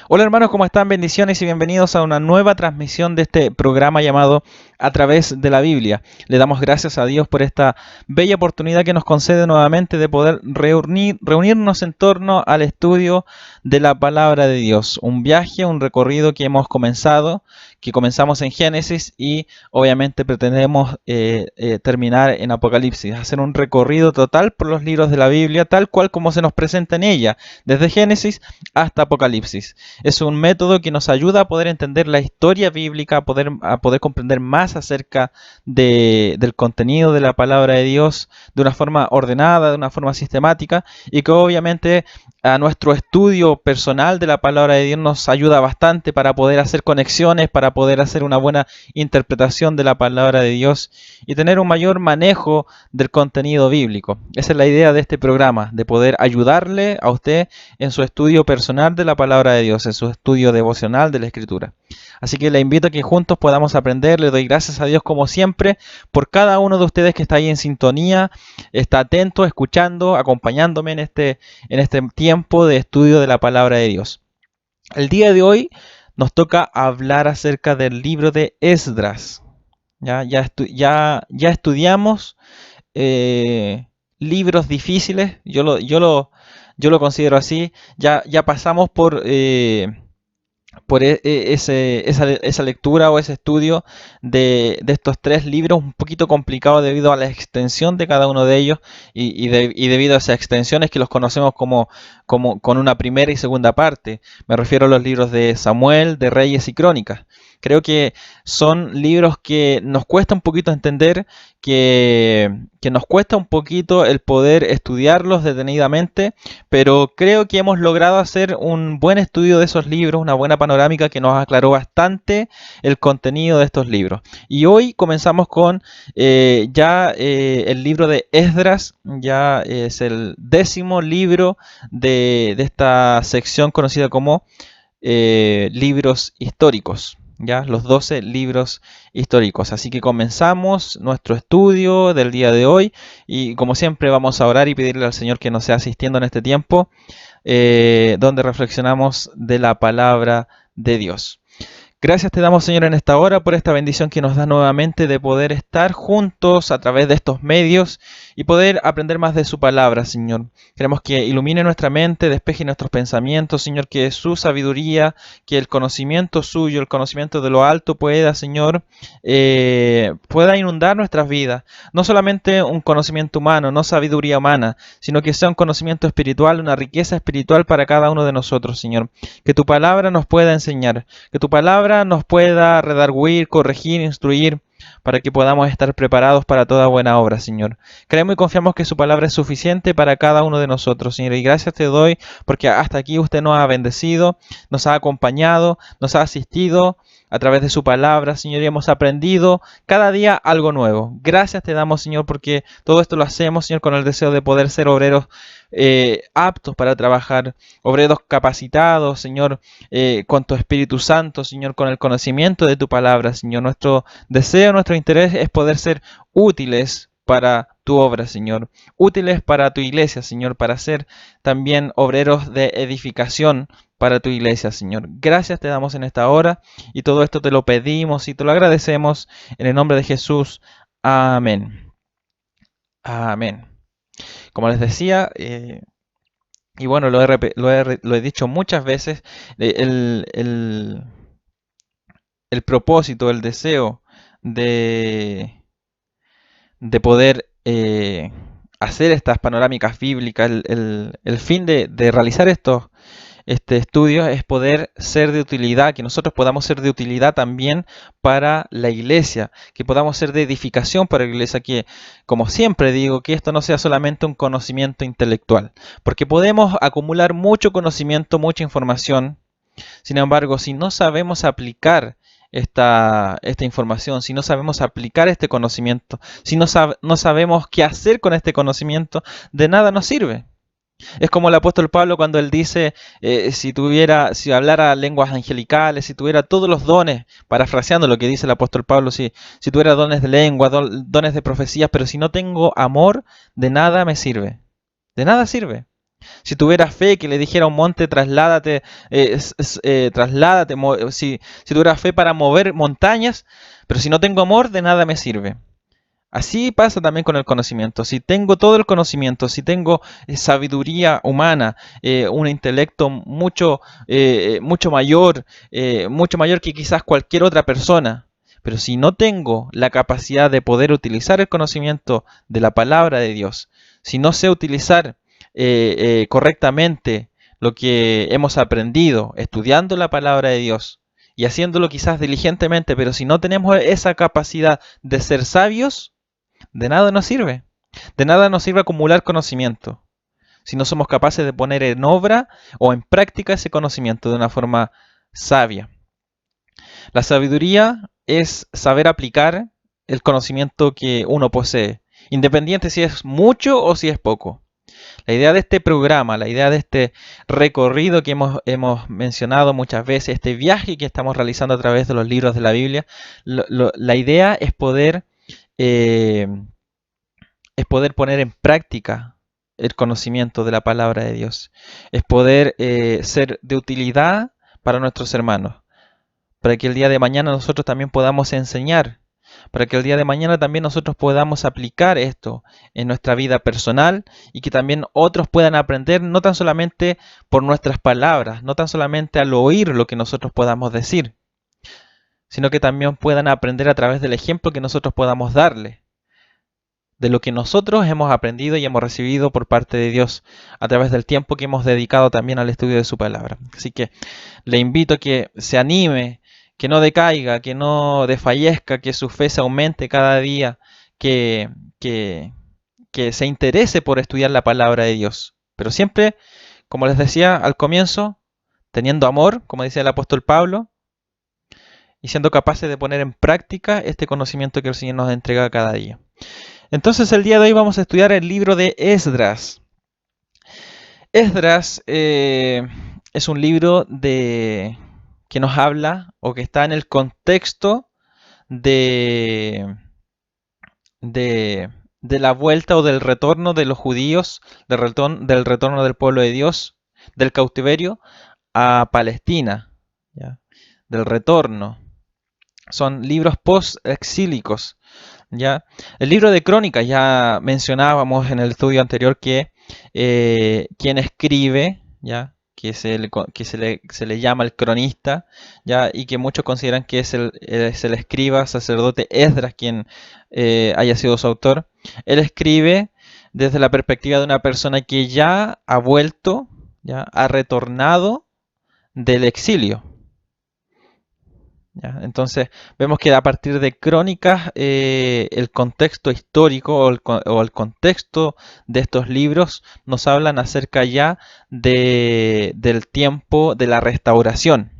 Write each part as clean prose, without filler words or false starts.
Hola hermanos, ¿cómo están? Bendiciones y bienvenidos a una nueva transmisión de este programa llamado A través de la Biblia. Le damos gracias a Dios por esta bella oportunidad que nos concede nuevamente de poder reunirnos en torno al estudio de la palabra de Dios. Un viaje, un recorrido que hemos comenzado, que comenzamos en Génesis y obviamente pretendemos terminar en Apocalipsis. Hacer un recorrido total por los libros de la Biblia, tal cual como se nos presenta en ella, desde Génesis hasta Apocalipsis. Es un método que nos ayuda a poder entender la historia bíblica, a poder comprender más acerca del contenido de la palabra de Dios de una forma ordenada, de una forma sistemática, y que obviamente a nuestro estudio personal de la palabra de Dios nos ayuda bastante para poder hacer conexiones, para poder hacer una buena interpretación de la palabra de Dios y tener un mayor manejo del contenido bíblico. Esa es la idea de este programa, de poder ayudarle a usted en su estudio personal de la palabra de Dios, en su estudio devocional de la Escritura. Así que le invito a que juntos podamos aprender. Le doy gracias a Dios como siempre por cada uno de ustedes que está ahí en sintonía, está atento, escuchando, acompañándome en este tiempo de estudio de la palabra de Dios. El día de hoy nos toca hablar acerca del libro de Esdras. Ya estudiamos libros difíciles, yo lo considero así. Ya pasamos por esa lectura o ese estudio de estos tres libros, un poquito complicado debido a la extensión de cada uno de ellos y debido a esas extensiones que los conocemos como con una primera y segunda parte. Me refiero a los libros de Samuel, de Reyes y Crónicas. Creo que son libros que nos cuesta un poquito entender, que nos cuesta un poquito el poder estudiarlos detenidamente, pero creo que hemos logrado hacer un buen estudio de esos libros, una buena panorámica que nos aclaró bastante el contenido de estos libros. Y hoy comenzamos con el libro de Esdras. Ya es el 10º libro de esta sección conocida como libros históricos. Ya, los 12 libros históricos. Así que comenzamos nuestro estudio del día de hoy y como siempre vamos a orar y pedirle al Señor que nos sea asistiendo en este tiempo donde reflexionamos de la palabra de Dios. Gracias te damos, Señor, en esta hora por esta bendición que nos da nuevamente de poder estar juntos a través de estos medios y poder aprender más de su palabra, Señor. Queremos que ilumine nuestra mente, despeje nuestros pensamientos, Señor, que su sabiduría, que el conocimiento suyo, el conocimiento de lo alto pueda, Señor, pueda inundar nuestras vidas. No solamente un conocimiento humano, no sabiduría humana, sino que sea un conocimiento espiritual, una riqueza espiritual para cada uno de nosotros, Señor. Que tu palabra nos pueda enseñar, que tu palabra nos pueda redarguir, corregir, instruir, para que podamos estar preparados para toda buena obra, Señor. Creemos y confiamos que su palabra es suficiente para cada uno de nosotros, Señor. Y gracias te doy porque hasta aquí usted nos ha bendecido, nos ha acompañado, nos ha asistido a través de su palabra, Señor, y hemos aprendido cada día algo nuevo. Gracias te damos, Señor, porque todo esto lo hacemos, Señor, con el deseo de poder ser obreros aptos para trabajar, obreros capacitados, Señor, con tu Espíritu Santo, Señor, con el conocimiento de tu palabra, Señor. Nuestro deseo, nuestro interés es poder ser útiles para tu obra, Señor, útiles para tu iglesia, Señor, para ser también obreros de edificación para tu iglesia, Señor. Gracias te damos en esta hora y todo esto te lo pedimos y te lo agradecemos en el nombre de Jesús. Amén. Amén. Como les decía, y bueno, lo he dicho muchas veces, el propósito, el deseo de, de poder hacer estas panorámicas bíblicas, el fin de realizar este estudio es poder ser de utilidad, que nosotros podamos ser de utilidad también para la iglesia, que podamos ser de edificación para la iglesia, que como siempre digo, que esto no sea solamente un conocimiento intelectual, porque podemos acumular mucho conocimiento, mucha información. Sin embargo, si no sabemos aplicar esta información, si no sabemos aplicar este conocimiento, si no sabemos qué hacer con este conocimiento, de nada nos sirve. Es como el apóstol Pablo cuando él dice, si hablara lenguas angelicales, si tuviera todos los dones, parafraseando lo que dice el apóstol Pablo, si tuviera dones de lengua, dones de profecías, pero si no tengo amor, de nada me sirve. De nada sirve. Si tuviera fe que le dijera a un monte, trasládate, trasládate, si tuviera fe para mover montañas, pero si no tengo amor, de nada me sirve. Así pasa también con el conocimiento. Si tengo todo el conocimiento, si tengo sabiduría humana, un intelecto mucho mayor que quizás cualquier otra persona, pero si no tengo la capacidad de poder utilizar el conocimiento de la palabra de Dios, si no sé utilizar correctamente lo que hemos aprendido estudiando la palabra de Dios y haciéndolo quizás diligentemente, pero si no tenemos esa capacidad de ser sabios, de nada nos sirve. De nada nos sirve acumular conocimiento si no somos capaces de poner en obra o en práctica ese conocimiento de una forma sabia. La sabiduría es saber aplicar el conocimiento que uno posee, independiente si es mucho o si es poco. La idea de este programa, la idea de este recorrido que hemos mencionado muchas veces, este viaje que estamos realizando a través de los libros de la Biblia, la idea eh, es poder poner en práctica el conocimiento de la palabra de Dios. Es poder ser de utilidad para nuestros hermanos, para que el día de mañana nosotros también podamos enseñar, para que el día de mañana también nosotros podamos aplicar esto en nuestra vida personal y que también otros puedan aprender no tan solamente por nuestras palabras, no tan solamente al oír lo que nosotros podamos decir, sino que también puedan aprender a través del ejemplo que nosotros podamos darle, de lo que nosotros hemos aprendido y hemos recibido por parte de Dios a través del tiempo que hemos dedicado también al estudio de su palabra. Así que le invito a que se anime, que no decaiga, que no desfallezca, que su fe se aumente cada día, que, que, que se interese por estudiar la palabra de Dios. Pero siempre, como les decía al comienzo, teniendo amor, como decía el apóstol Pablo, y siendo capaces de poner en práctica este conocimiento que el Señor nos entrega cada día. Entonces el día de hoy vamos a estudiar el libro de Esdras. Esdras es un libro que nos habla o que está en el contexto de, de la vuelta o del retorno de los judíos, del retorno del pueblo de Dios, del cautiverio a Palestina, ¿ya? Del retorno. Son libros post-exílicos. ¿Ya? El libro de Crónicas, ya mencionábamos en el estudio anterior que quien escribe, ¿ya? Se le llama el cronista, ¿ya? Y que muchos consideran que es el escriba, sacerdote Esdras quien haya sido su autor. Él escribe desde la perspectiva de una persona que ya ha vuelto, ya ha retornado del exilio. ¿Ya? Entonces vemos que a partir de Crónicas el contexto histórico o el contexto de estos libros nos hablan acerca ya del tiempo de la restauración.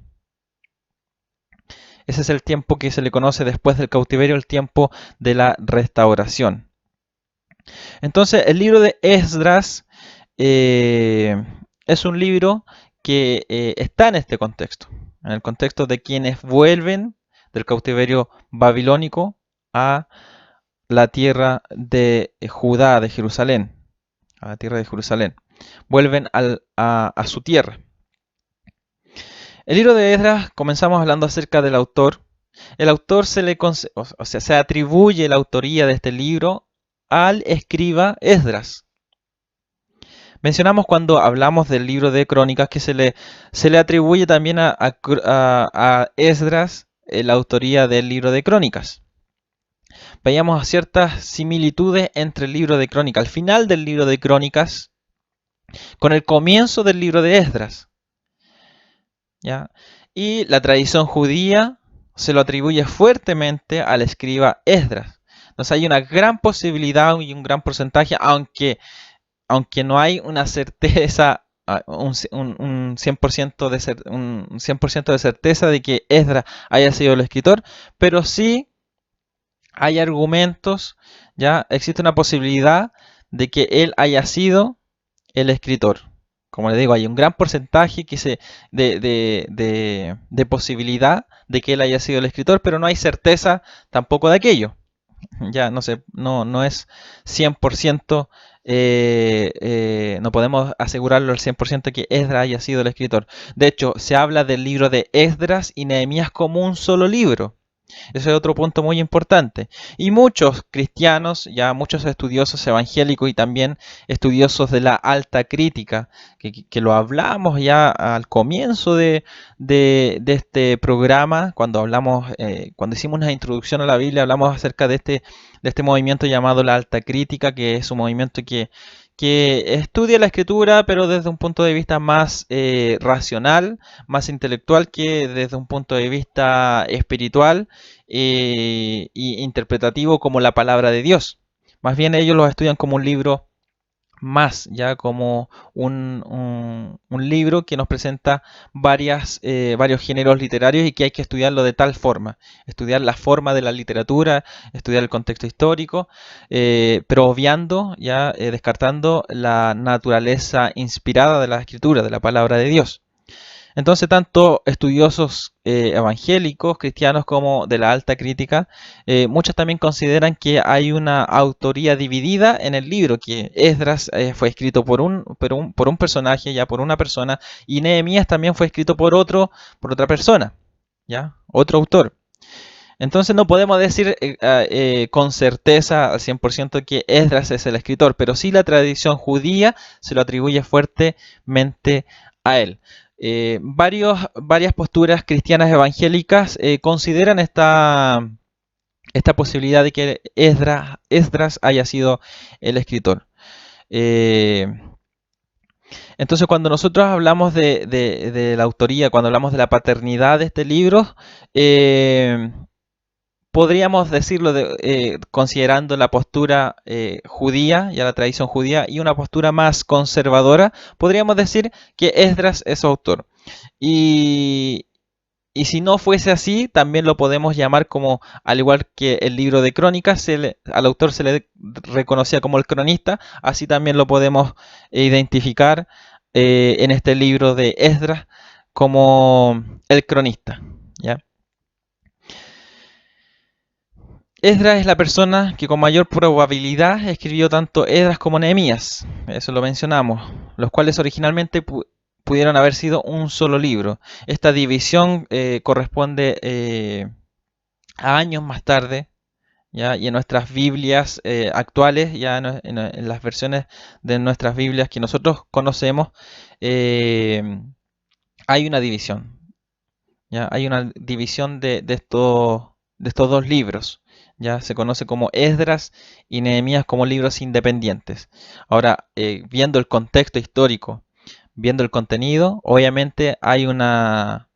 Ese es el tiempo que se le conoce después del cautiverio, el tiempo de la restauración. Entonces el libro de Esdras es un libro que está en este contexto, en el contexto de quienes vuelven del cautiverio babilónico a la tierra de Judá, de Jerusalén, a la tierra de Jerusalén. Vuelven a su tierra. El libro de Esdras, comenzamos hablando acerca del autor. El autor se atribuye la autoría de este libro al escriba Esdras. Mencionamos cuando hablamos del libro de Crónicas que se le atribuye también a Esdras la autoría del libro de Crónicas. Veíamos ciertas similitudes entre el libro de Crónicas, al final del libro de Crónicas, con el comienzo del libro de Esdras. ¿Ya? Y la tradición judía se lo atribuye fuertemente al escriba Esdras. Entonces hay una gran posibilidad y un gran porcentaje, aunque no hay una certeza, un 100% un 100% de certeza de que Esdras haya sido el escritor, pero sí hay argumentos, ya existe una posibilidad de que él haya sido el escritor. Como les digo, hay un gran porcentaje de posibilidad de que él haya sido el escritor, pero no hay certeza tampoco de aquello. Ya no sé, no es 100%, no podemos asegurarlo al 100% que Esdras haya sido el escritor. De hecho, se habla del libro de Esdras y Nehemías como un solo libro. Ese es otro punto muy importante. Y muchos cristianos, ya muchos estudiosos evangélicos y también estudiosos de la alta crítica, que lo hablamos ya al comienzo de este programa, cuando hablamos, cuando hicimos una introducción a la Biblia, hablamos acerca de este movimiento llamado la alta crítica, que es un movimiento que estudia la escritura, pero desde un punto de vista más racional, más intelectual que desde un punto de vista espiritual y interpretativo como la palabra de Dios. Más bien ellos lo estudian como un libro más, ya como un libro que nos presenta varios géneros literarios y que hay que estudiarlo de tal forma, estudiar la forma de la literatura, estudiar el contexto histórico, pero obviando, ya descartando la naturaleza inspirada de la escritura, de la palabra de Dios. Entonces, tanto estudiosos evangélicos, cristianos, como de la alta crítica, muchos también consideran que hay una autoría dividida en el libro, que Esdras fue escrito por un personaje, ya por una persona, y Nehemías también fue escrito por otra persona, ya, otro autor. Entonces no podemos decir con certeza al 100% que Esdras es el escritor, pero sí la tradición judía se lo atribuye fuertemente a él. Varias posturas cristianas evangélicas consideran esta posibilidad de que Esdras haya sido el escritor. Eh, entonces, cuando nosotros hablamos de la autoría, cuando hablamos de la paternidad de este libro, eh, podríamos decirlo considerando la postura judía, ya la tradición judía, y una postura más conservadora, podríamos decir que Esdras es su autor. Y, y si no fuese así, también lo podemos llamar como, al igual que el libro de crónicas, al autor se le reconocía como el cronista, así también lo podemos identificar en este libro de Esdras como el cronista. ¿Ya? Esdras es la persona que con mayor probabilidad escribió tanto Esdras como Nehemías, eso lo mencionamos, los cuales originalmente pudieron haber sido un solo libro. Esta división corresponde a años más tarde, ¿ya? Y en nuestras Biblias actuales, ya en las versiones de nuestras Biblias que nosotros conocemos, eh, hay una división. ¿Ya? Hay una división de estos dos libros. Ya se conoce como Esdras y Nehemías como libros independientes. Ahora, viendo el contexto histórico, viendo el contenido, obviamente hay una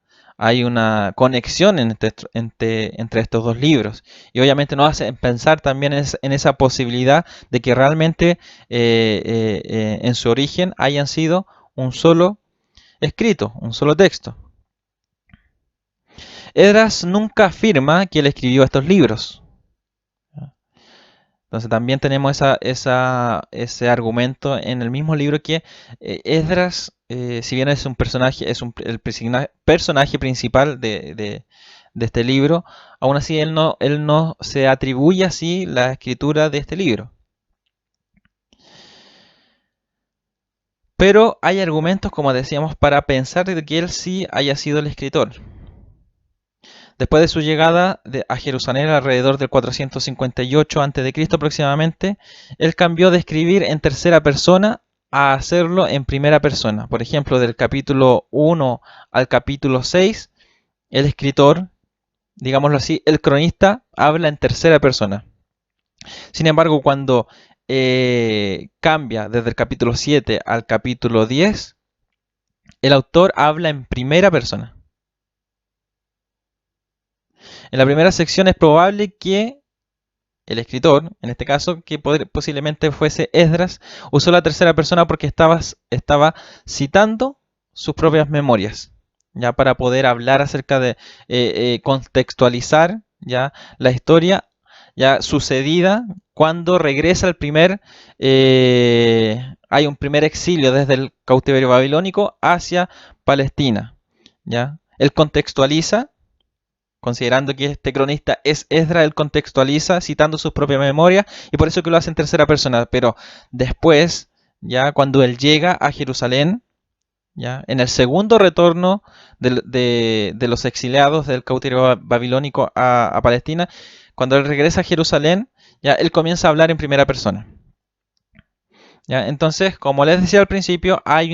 conexión entre estos dos libros. Y obviamente nos hace pensar también en esa posibilidad de que realmente en su origen hayan sido un solo escrito, un solo texto. Esdras nunca afirma que él escribió estos libros. Entonces también tenemos ese argumento en el mismo libro que Esdras, si bien es un personaje, el personaje principal de este libro, aún así él no se atribuye así la escritura de este libro. Pero hay argumentos, como decíamos, para pensar de que él sí haya sido el escritor. Después de su llegada a Jerusalén alrededor del 458 a.C. aproximadamente, él cambió de escribir en tercera persona a hacerlo en primera persona. Por ejemplo, del capítulo 1 al capítulo 6, el escritor, digámoslo así, el cronista, habla en tercera persona. Sin embargo, cuando cambia desde el capítulo 7 al capítulo 10, el autor habla en primera persona. En la primera sección es probable que el escritor, en este caso, que posiblemente fuese Esdras, usó la tercera persona porque estaba citando sus propias memorias, ya para poder hablar acerca de contextualizar ya la historia ya sucedida cuando regresa hay un primer exilio desde el cautiverio babilónico hacia Palestina, ya. Él considerando que este cronista es Esdras, él contextualiza citando sus propias memorias y por eso que lo hace en tercera persona. Pero después, ya cuando él llega a Jerusalén, ya en el segundo retorno de los exiliados del cautiverio babilónico a Palestina, cuando él regresa a Jerusalén, ya él comienza a hablar en primera persona. ¿Ya? Entonces, como les decía al principio, hay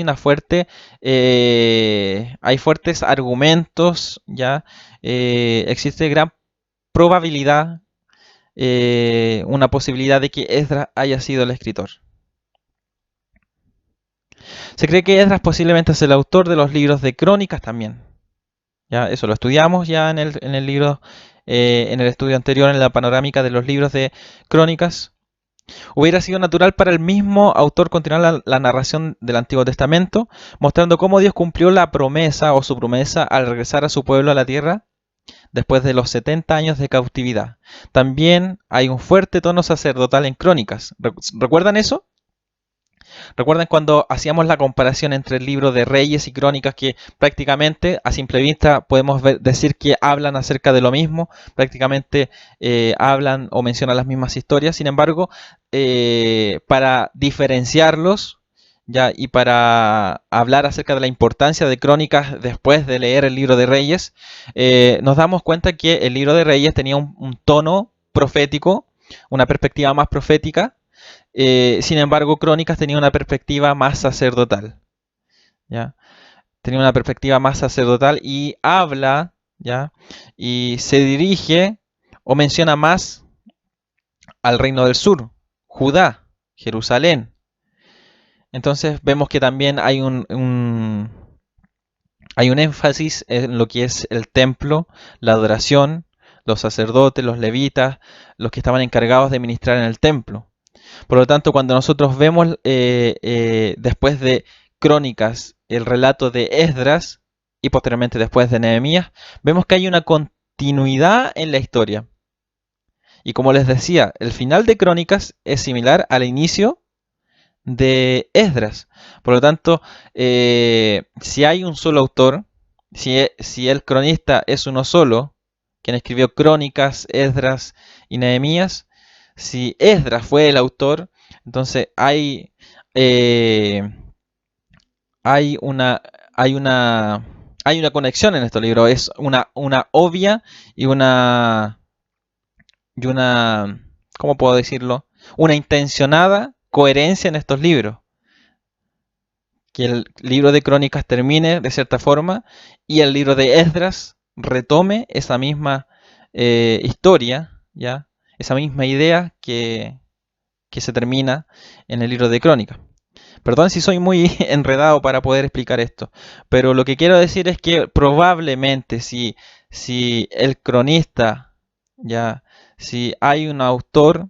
fuertes argumentos, ¿ya? Existe gran probabilidad, una posibilidad de que Esdras haya sido el escritor. Se cree que Esdras posiblemente es el autor de los libros de crónicas también. ¿Ya? Eso lo estudiamos ya en el libro, en el estudio anterior, en la panorámica de los libros de crónicas. Hubiera sido natural para el mismo autor continuar la narración del Antiguo Testamento, mostrando cómo Dios cumplió la promesa o su promesa al regresar a su pueblo a la tierra después de los 70 años de cautividad. También hay un fuerte tono sacerdotal en Crónicas. ¿Recuerdan eso? ¿Recuerdan cuando hacíamos la comparación entre el libro de Reyes y Crónicas, que prácticamente a simple vista podemos decir que hablan acerca de lo mismo, prácticamente hablan o mencionan las mismas historias? Sin embargo, para diferenciarlos, ya, y para hablar acerca de la importancia de Crónicas después de leer el libro de Reyes, nos damos cuenta que el libro de Reyes tenía un tono profético, una perspectiva más profética. Sin embargo, Crónicas tenía una perspectiva más sacerdotal, ¿ya? Tenía una perspectiva más sacerdotal y habla, ¿ya? Y se dirige o menciona más al reino del sur, Judá, Jerusalén. Entonces vemos que también hay un énfasis en lo que es el templo, la adoración, los sacerdotes, los levitas, los que estaban encargados de ministrar en el templo. Por lo tanto, cuando nosotros vemos después de Crónicas el relato de Esdras y posteriormente después de Nehemías, vemos que hay una continuidad en la historia. Y como les decía, el final de Crónicas es similar al inicio de Esdras. Por lo tanto, si hay un solo autor, si el cronista es uno solo, quien escribió Crónicas, Esdras y Nehemías, si Esdras fue el autor, entonces eh, hay una, hay una, hay una conexión en estos libros. Es una obvia y una, ¿cómo puedo decirlo? Una intencionada coherencia en estos libros. Que el libro de Crónicas termine de cierta forma y el libro de Esdras retome esa misma historia, ¿ya? Esa misma idea que se termina en el libro de Crónicas. Perdón si soy muy enredado para poder explicar esto, pero lo que quiero decir es que probablemente si el cronista, ¿ya? Si hay un autor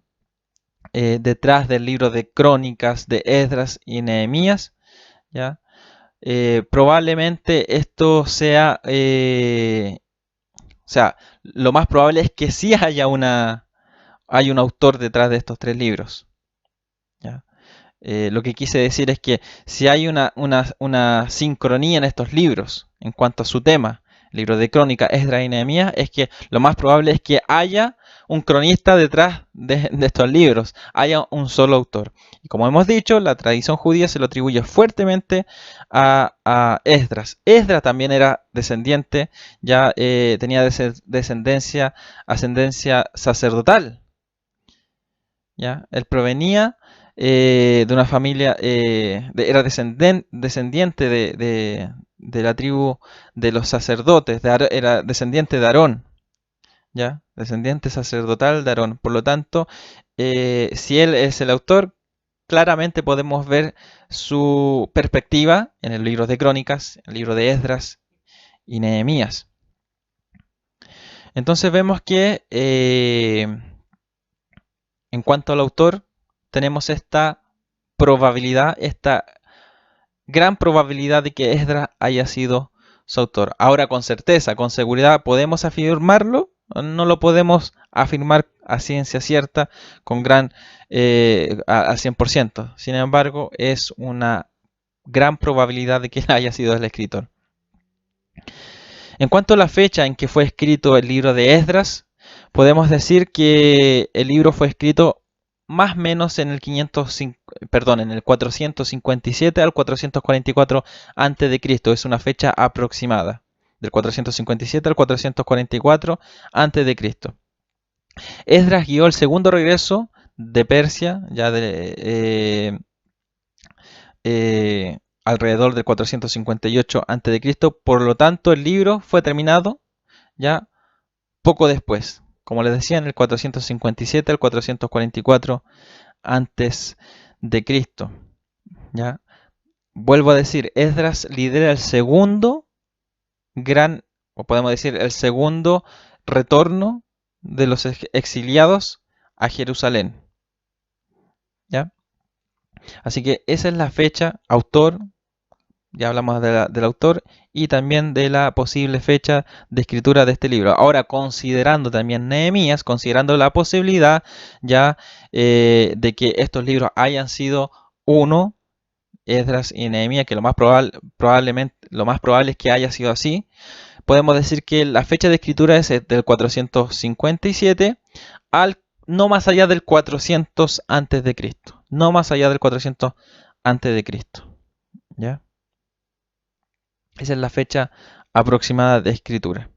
detrás del libro de Crónicas de Esdras y Nehemías, ¿ya? Probablemente esto sea, o sea, lo más probable es que sí hay un autor detrás de estos tres libros, ¿ya? Lo que quise decir es que si hay una sincronía en estos libros en cuanto a su tema, el libro de Crónicas, Esdras y Nehemías, es que lo más probable es que haya un cronista detrás de estos libros, haya un solo autor. Y como hemos dicho, la tradición judía se lo atribuye fuertemente a Esdras. Esdras también era descendiente, ya tenía ascendencia sacerdotal. ¿Ya? Él provenía de una familia, era descendiente de la tribu de los sacerdotes, era descendiente de Aarón, ¿ya? Descendiente sacerdotal de Aarón. Por lo tanto, si él es el autor, claramente podemos ver su perspectiva en el libro de Crónicas, el libro de Esdras y Nehemías. Entonces vemos que en cuanto al autor, tenemos esta probabilidad, esta gran probabilidad de que Esdras haya sido su autor. Ahora, con certeza, con seguridad, ¿podemos afirmarlo? No lo podemos afirmar a ciencia cierta al 100%. Sin embargo, es una gran probabilidad de que haya sido el escritor. En cuanto a la fecha en que fue escrito el libro de Esdras, podemos decir que el libro fue escrito más o menos en el 457 al 444 antes de Cristo. Es una fecha aproximada, del 457 al 444 antes de Cristo. Esdras guió el segundo regreso de Persia, ya alrededor del 458 a.C. Por lo tanto, el libro fue terminado ya poco después, como les decía, en el 457 al 444 antes de Cristo. ¿Ya? Vuelvo a decir, Esdras lidera el segundo gran, o podemos decir, el segundo retorno de los exiliados a Jerusalén. ¿Ya? Así que esa es la fecha, autor, ya hablamos del autor, y también de la posible fecha de escritura de este libro. Ahora, considerando también Nehemías, considerando la posibilidad ya de que estos libros hayan sido uno, Esdras y Nehemías, que lo más probable es que haya sido así, podemos decir que la fecha de escritura es del 457 al no más allá del 400 antes de Cristo. No más allá del 400 antes de Cristo. ¿Ya? Esa es la fecha aproximada de escritura.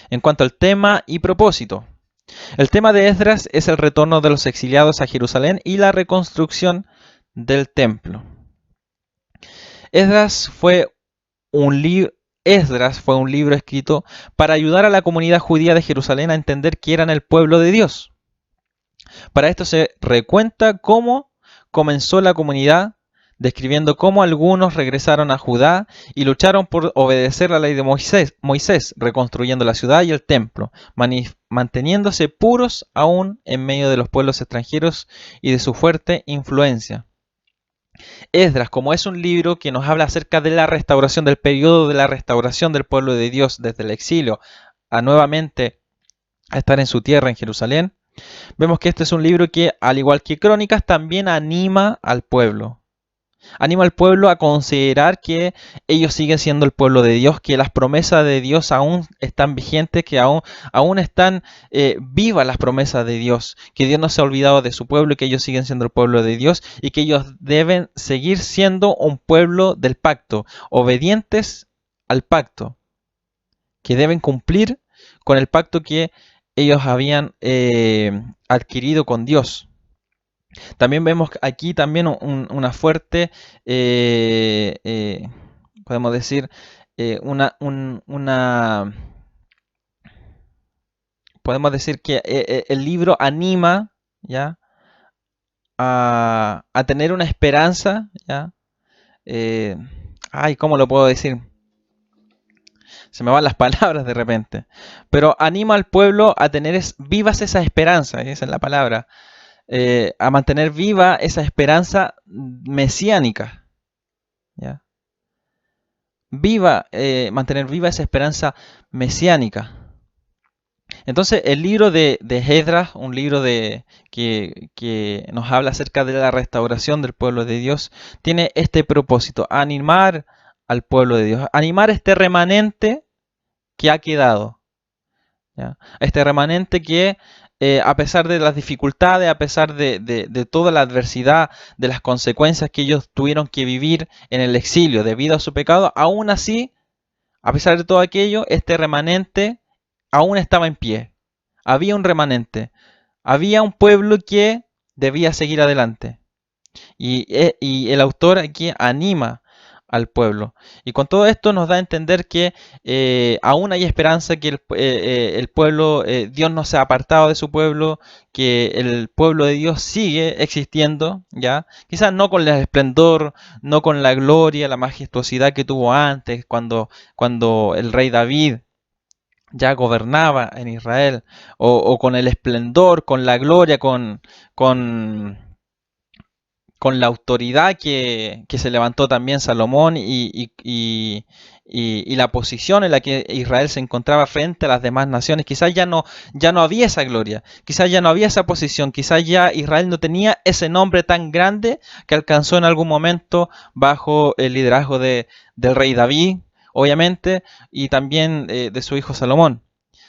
En cuanto al tema y propósito, el tema de Esdras es el retorno de los exiliados a Jerusalén y la reconstrucción del templo. Esdras fue un libro escrito para ayudar a la comunidad judía de Jerusalén a entender que eran el pueblo de Dios. Para esto se recuenta cómo comenzó la comunidad, describiendo cómo algunos regresaron a Judá y lucharon por obedecer la ley de Moisés, reconstruyendo la ciudad y el templo, manteniéndose puros aún en medio de los pueblos extranjeros y de su fuerte influencia. Esdras, como es un libro que nos habla acerca de la restauración, del periodo de la restauración del pueblo de Dios desde el exilio a nuevamente a estar en su tierra, en Jerusalén, vemos que este es un libro que, al igual que Crónicas, también anima al pueblo. Anima al pueblo a considerar que ellos siguen siendo el pueblo de Dios, que las promesas de Dios aún están vigentes, que aún están vivas las promesas de Dios, que Dios no se ha olvidado de su pueblo y que ellos siguen siendo el pueblo de Dios y que ellos deben seguir siendo un pueblo del pacto, obedientes al pacto, que deben cumplir con el pacto que ellos habían adquirido con Dios. También vemos aquí también una fuerte, podemos decir, podemos decir que el libro anima, ¿ya? a tener una esperanza, ¿ya? ¿Cómo lo puedo decir? Se me van las palabras de repente. Pero anima al pueblo a tener vivas esa esperanza, esa es la palabra. A mantener viva esa esperanza mesiánica. ¿Ya? Mantener viva esa esperanza mesiánica. Entonces, el libro de Esdras, un libro que nos habla acerca de la restauración del pueblo de Dios, tiene este propósito: animar al pueblo de Dios, animar este remanente que ha quedado. ¿Ya? Este remanente que, a pesar de las dificultades, a pesar de toda la adversidad, de las consecuencias que ellos tuvieron que vivir en el exilio debido a su pecado, aún así, a pesar de todo aquello, este remanente aún estaba en pie. Había un remanente, había un pueblo que debía seguir adelante. Y el autor aquí anima al pueblo. Y con todo esto nos da a entender que aún hay esperanza, que el pueblo, Dios no se ha apartado de su pueblo, que el pueblo de Dios sigue existiendo, ¿ya? Quizás no con el esplendor, no con la gloria, la majestuosidad que tuvo antes, cuando el rey David ya gobernaba en Israel, o con el esplendor, con la gloria, con la autoridad que se levantó también Salomón y la posición en la que Israel se encontraba frente a las demás naciones. Quizás ya no había esa gloria, quizás ya no había esa posición, quizás ya Israel no tenía ese nombre tan grande que alcanzó en algún momento bajo el liderazgo del rey David, obviamente, y también de su hijo Salomón.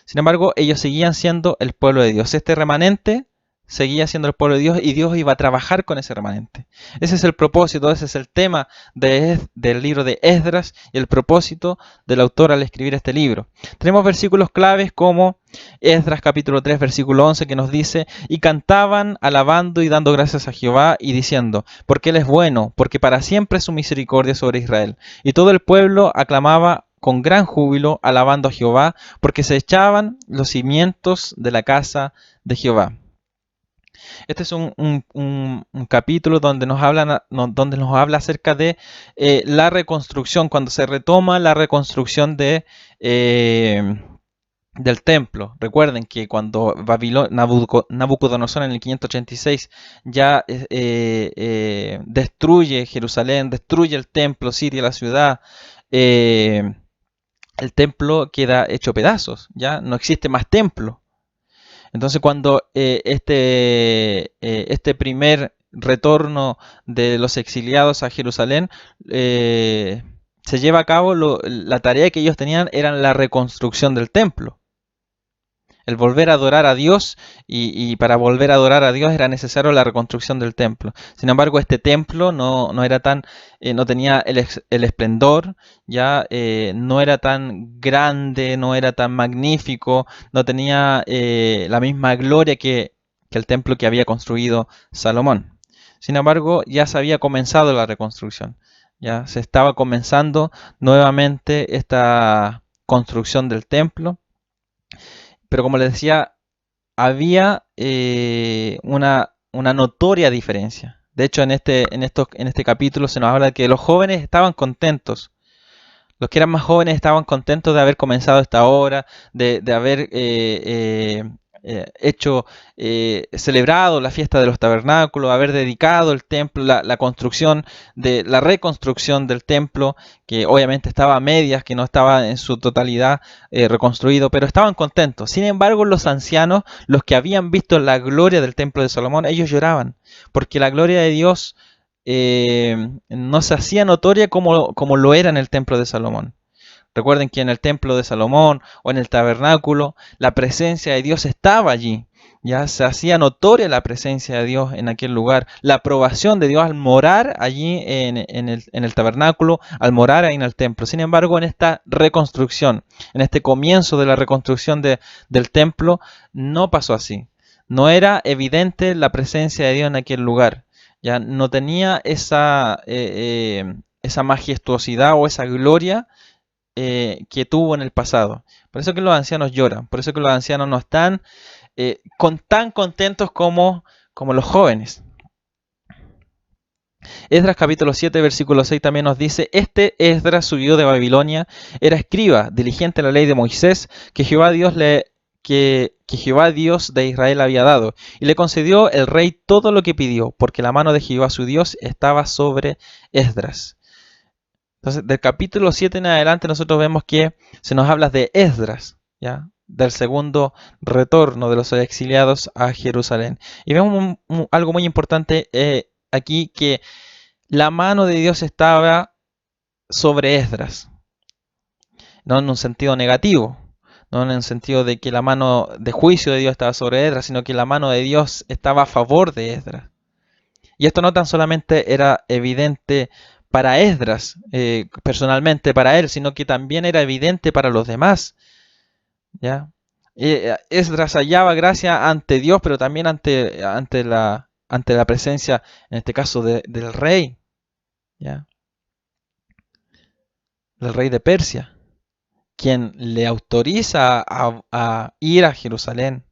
Sin embargo, ellos seguían siendo el pueblo de Dios. Este remanente seguía siendo el pueblo de Dios y Dios iba a trabajar con ese remanente. Ese es el propósito, ese es el tema del libro de Esdras y el propósito del autor al escribir este libro. Tenemos versículos claves como Esdras capítulo 3 versículo 11 que nos dice: y cantaban alabando y dando gracias a Jehová y diciendo: porque Él es bueno, porque para siempre es su misericordia sobre Israel. Y todo el pueblo aclamaba con gran júbilo, alabando a Jehová, porque se echaban los cimientos de la casa de Jehová. Este es un capítulo donde donde nos habla acerca de la reconstrucción, cuando se retoma la reconstrucción del templo. Recuerden que cuando Nabucodonosor en el 586 ya destruye Jerusalén, destruye el templo, Siria, la ciudad, el templo queda hecho pedazos, ya no existe más templo. Entonces cuando este primer retorno de los exiliados a Jerusalén se lleva a cabo, la tarea que ellos tenían era la reconstrucción del templo. El volver a adorar a Dios, y para volver a adorar a Dios era necesario la reconstrucción del templo. Sin embargo, este templo no era tan, no tenía el esplendor, ya no era tan grande, no era tan magnífico, no tenía la misma gloria que el templo que había construido Salomón. Sin embargo, ya se había comenzado la reconstrucción, ya se estaba comenzando nuevamente esta construcción del templo. Pero como les decía, había una notoria diferencia. De hecho, en este capítulo se nos habla de que los jóvenes estaban contentos. Los que eran más jóvenes estaban contentos de haber comenzado esta obra, de haber celebrado la fiesta de los tabernáculos, haber dedicado el templo, la construcción, la reconstrucción del templo, que obviamente estaba a medias, que no estaba en su totalidad reconstruido, pero estaban contentos. Sin embargo, los ancianos, los que habían visto la gloria del templo de Salomón, ellos lloraban, porque la gloria de Dios no se hacía notoria como lo era en el templo de Salomón. Recuerden que en el templo de Salomón o en el tabernáculo la presencia de Dios estaba allí. Ya se hacía notoria la presencia de Dios en aquel lugar, la aprobación de Dios al morar allí en el tabernáculo, al morar ahí en el templo. Sin embargo, en esta reconstrucción, en este comienzo de la reconstrucción del templo, no pasó así. No era evidente la presencia de Dios en aquel lugar. Ya no tenía esa majestuosidad o esa gloria que tuvo en el pasado. Por eso que los ancianos lloran, por eso que los ancianos no están tan contentos como los jóvenes. Esdras capítulo 7 versículo 6 también nos dice: este Esdras subió de Babilonia, era escriba, diligente en la ley de Moisés, que Jehová Dios de Israel había dado, y le concedió el rey todo lo que pidió, porque la mano de Jehová su Dios estaba sobre Esdras. Entonces, del capítulo 7 en adelante nosotros vemos que se nos habla de Esdras, ¿ya? Del segundo retorno de los exiliados a Jerusalén. Y vemos algo muy importante aquí, que la mano de Dios estaba sobre Esdras, no en un sentido negativo, no en el sentido de que la mano de juicio de Dios estaba sobre Esdras, sino que la mano de Dios estaba a favor de Esdras. Y esto no tan solamente era evidente para Esdras, personalmente para él, sino que también era evidente para los demás. ¿Ya? Esdras hallaba gracia ante Dios, pero también ante la presencia, en este caso, del rey, ¿ya? Del rey de Persia, quien le autoriza a ir a Jerusalén,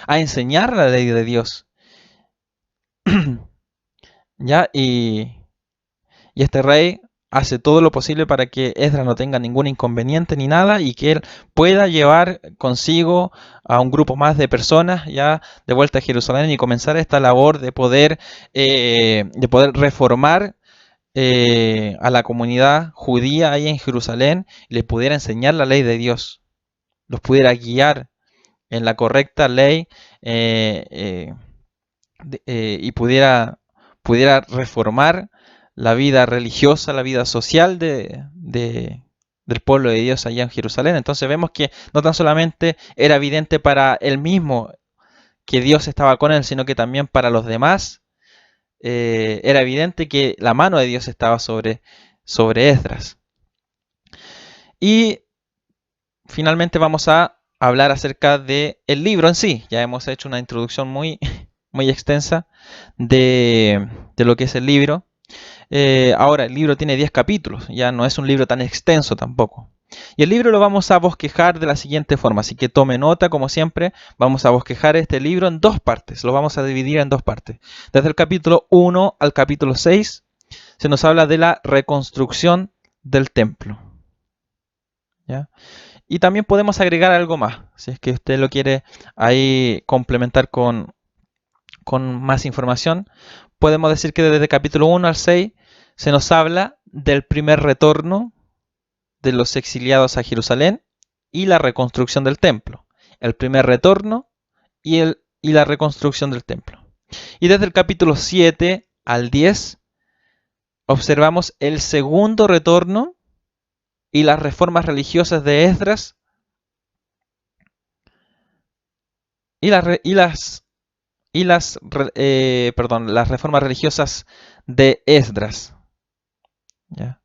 a enseñar la ley de Dios. ¿Ya? Y este rey hace todo lo posible para que Esdras no tenga ningún inconveniente ni nada, y que él pueda llevar consigo a un grupo más de personas ya de vuelta a Jerusalén y comenzar esta labor de poder reformar a la comunidad judía ahí en Jerusalén, y le pudiera enseñar la ley de Dios, los pudiera guiar en la correcta ley, y pudiera reformar la vida religiosa, la vida social de del pueblo de Dios allá en Jerusalén. Entonces vemos que no tan solamente era evidente para él mismo que Dios estaba con él, sino que también para los demás era evidente que la mano de Dios estaba sobre Esdras. Y finalmente vamos a hablar acerca del libro en sí. Ya hemos hecho una introducción muy, muy extensa de lo que es el libro. Ahora, el libro tiene 10 capítulos, ya no es un libro tan extenso tampoco. Y el libro lo vamos a bosquejar de la siguiente forma, así que tome nota, como siempre, vamos a bosquejar este libro en dos partes, lo vamos a dividir en dos partes. Desde el capítulo 1 al capítulo 6 se nos habla de la reconstrucción del templo. ¿Ya? Y también podemos agregar algo más, si es que usted lo quiere ahí complementar con más información. Podemos decir que desde el capítulo 1 al 6 se nos habla del primer retorno de los exiliados a Jerusalén y la reconstrucción del templo. El primer retorno y la reconstrucción del templo. Y desde el capítulo 7 al 10 observamos el segundo retorno y las reformas religiosas de Esdras las reformas religiosas de Esdras. ¿Ya?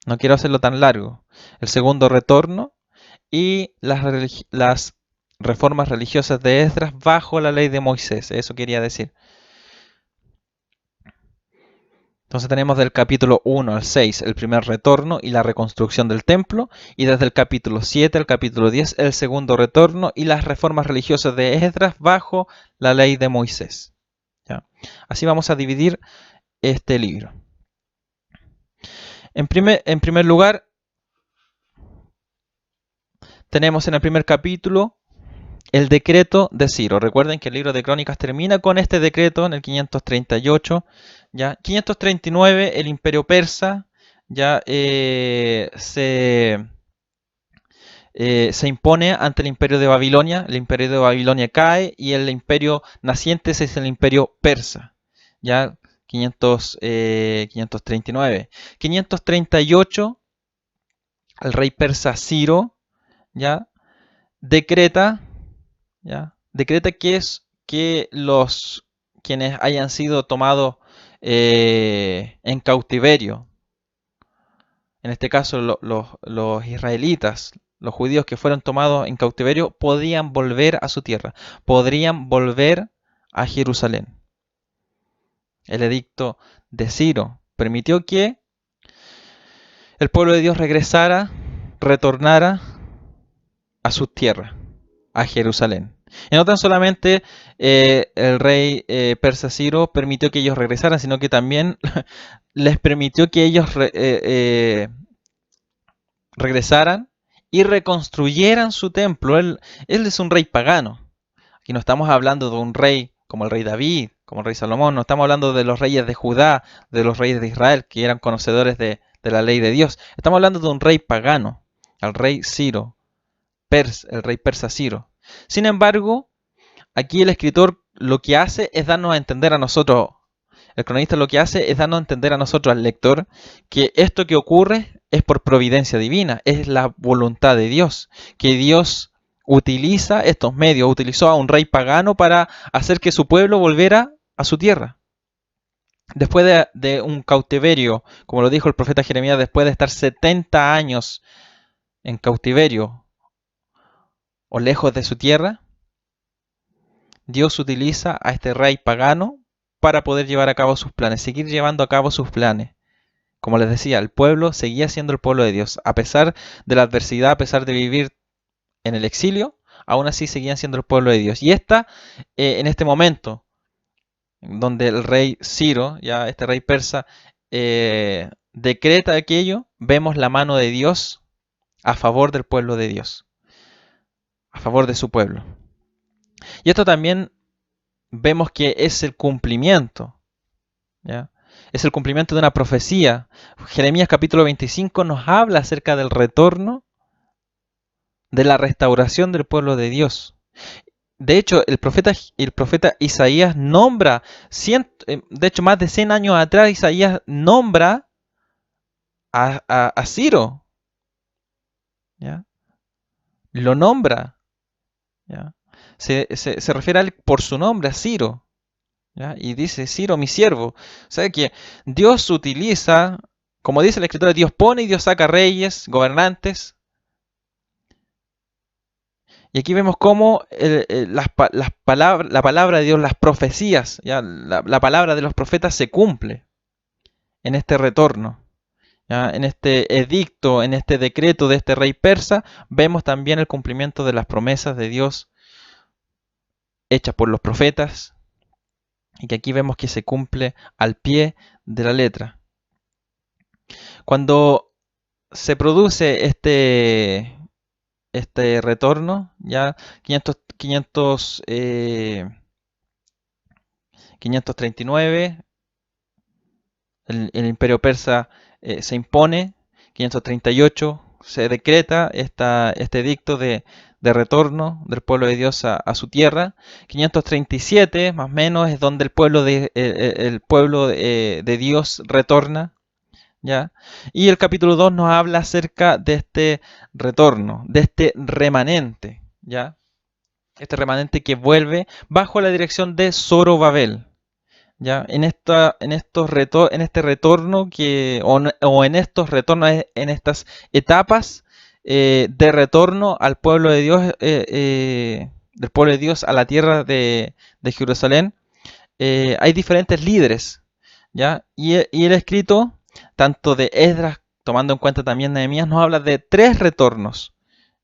No quiero hacerlo tan largo. El segundo retorno y las reformas religiosas de Esdras bajo la ley de Moisés. Eso quería decir. Entonces tenemos del capítulo 1 al 6 el primer retorno y la reconstrucción del templo, y desde el capítulo 7 al capítulo 10 el segundo retorno y las reformas religiosas de Esdras bajo la ley de Moisés. ¿Ya? Así vamos a dividir este libro. En primer lugar, tenemos en el primer capítulo el decreto de Ciro. Recuerden que el libro de Crónicas termina con este decreto en el 538. ¿Ya? 539 el imperio persa ya se impone ante el imperio de Babilonia. El imperio de Babilonia cae y el imperio naciente es el imperio persa. Ya 539. 538 el rey persa Ciro ya decreta que los quienes hayan sido tomados en cautiverio, en este caso los israelitas, los judíos que fueron tomados en cautiverio, podían volver a su tierra, podrían volver a Jerusalén. El edicto de Ciro permitió que el pueblo de Dios retornara a su tierra, a Jerusalén. Y no tan solamente el rey persa Ciro permitió que ellos regresaran, sino que también les permitió que ellos regresaran y reconstruyeran su templo. Él es un rey pagano. Aquí no estamos hablando de un rey como el rey David, como el rey Salomón, no estamos hablando de los reyes de Judá, de los reyes de Israel, que eran conocedores de la ley de Dios. Estamos hablando de un rey pagano, el rey Ciro, el rey persa Ciro. Sin embargo, aquí el escritor lo que hace es darnos a entender a nosotros, el cronista lo que hace es darnos a entender a nosotros, al lector, que esto que ocurre es por providencia divina, es la voluntad de Dios, que Dios utiliza estos medios, utilizó a un rey pagano para hacer que su pueblo volviera a su tierra. Después de un cautiverio, como lo dijo el profeta Jeremías, después de estar 70 años en cautiverio o lejos de su tierra, Dios utiliza a este rey pagano para poder llevar a cabo sus planes, seguir llevando a cabo sus planes. Como les decía, el pueblo seguía siendo el pueblo de Dios. A pesar de la adversidad, a pesar de vivir en el exilio, aún así seguían siendo el pueblo de Dios. Y en este momento, donde el rey Ciro, ya este rey persa, decreta aquello, vemos la mano de Dios a favor del pueblo de Dios, a favor de su pueblo. Y esto también vemos que es el cumplimiento, ¿ya? Es el cumplimiento de una profecía. Jeremías capítulo 25 nos habla acerca del retorno, de la restauración del pueblo de Dios. De hecho, el profeta Isaías nombra, de hecho más de 100 años atrás, Isaías nombra a Ciro ¿ya? Lo nombra, ¿ya? Se refiere a él por su nombre, a Ciro, ¿ya? Y dice, Ciro, mi siervo. O sea que Dios utiliza, como dice la Escritura, Dios pone y Dios saca reyes, gobernantes. Y aquí vemos cómo la palabra de Dios, las profecías, ¿ya? La palabra de los profetas se cumple en este retorno. ¿Ya? En este edicto, en este decreto de este rey persa, vemos también el cumplimiento de las promesas de Dios hechas por los profetas y que aquí vemos que se cumple al pie de la letra. Cuando se produce este retorno, ya 539, el imperio persa se impone, 538 se decreta este edicto de retorno del pueblo de Dios a su tierra. 537 más o menos es donde el pueblo de Dios retorna, ¿ya? Y el capítulo 2 nos habla acerca de este retorno, de este remanente, ¿ya? Este remanente que vuelve bajo la dirección de Zorobabel. ¿Ya? En este retorno o en estos retornos, en estas etapas de retorno al pueblo de Dios, del pueblo de Dios a la tierra de Jerusalén, hay diferentes líderes, ¿ya? Y el escrito, tanto de Esdras, tomando en cuenta también Nehemías, nos habla de 3 retornos,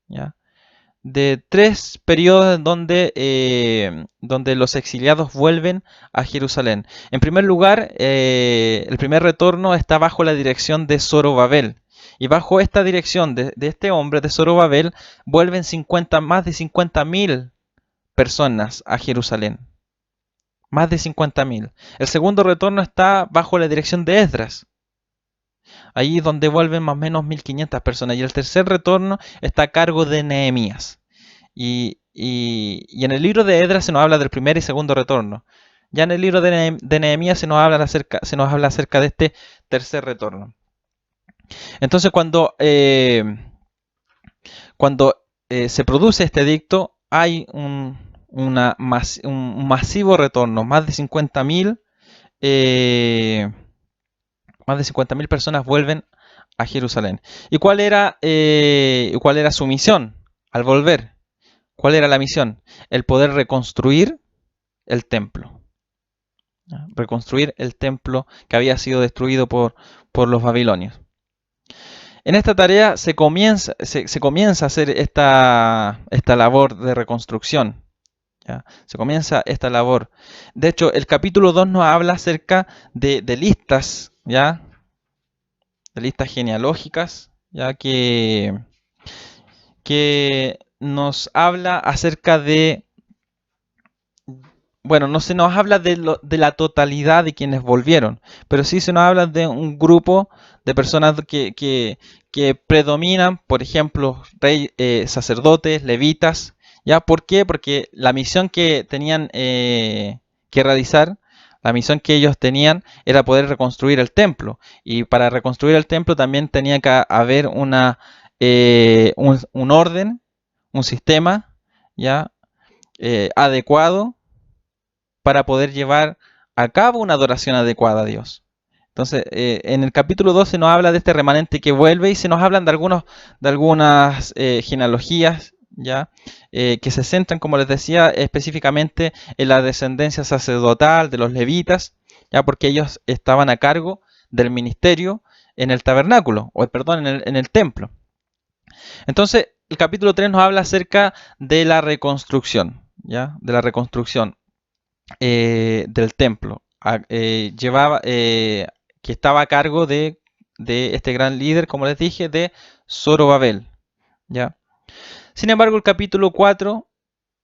¿ya? De 3 periodos donde los exiliados vuelven a Jerusalén. En primer lugar, el primer retorno está bajo la dirección de Zorobabel. Y bajo esta dirección de este hombre, de Zorobabel, vuelven más de 50.000 personas a Jerusalén. Más de 50.000. El segundo retorno está bajo la dirección de Esdras. Ahí es donde vuelven más o menos 1.500 personas. Y el tercer retorno está a cargo de Nehemías. Y en el libro de Esdras se nos habla del primer y segundo retorno. Ya en el libro de Nehemías se nos habla acerca de este tercer retorno. Entonces cuando se produce este edicto, hay un masivo retorno. Más de 50.000 personas vuelven a Jerusalén. ¿Y cuál era su misión al volver? ¿Cuál era la misión? El poder reconstruir el templo. Reconstruir el templo que había sido destruido por los babilonios. En esta tarea se comienza a hacer esta labor de reconstrucción. ¿Ya? Se comienza esta labor. De hecho, el capítulo 2 nos habla acerca de listas, ¿ya? De listas genealógicas, ya que nos habla acerca de, bueno, no se nos habla de la totalidad de quienes volvieron, pero sí se nos habla de un grupo de personas que predominan, por ejemplo, sacerdotes, levitas. ¿Ya? ¿Por qué? Porque la misión que tenían que realizar, la misión que ellos tenían era poder reconstruir el templo. Y para reconstruir el templo también tenía que haber un orden, un sistema, ¿ya? Adecuado para poder llevar a cabo una adoración adecuada a Dios. Entonces, en el capítulo 2 se nos habla de este remanente que vuelve y se nos hablan de algunas genealogías, ¿ya? Que se centran, como les decía, específicamente en la descendencia sacerdotal de los levitas, ¿ya? Porque ellos estaban a cargo del ministerio en el tabernáculo, o perdón, en el templo. Entonces, el capítulo 3 nos habla acerca de la reconstrucción, ¿ya? De la reconstrucción del templo. Que estaba a cargo de este gran líder, como les dije, de Zorobabel, ¿ya? Sin embargo, el capítulo 4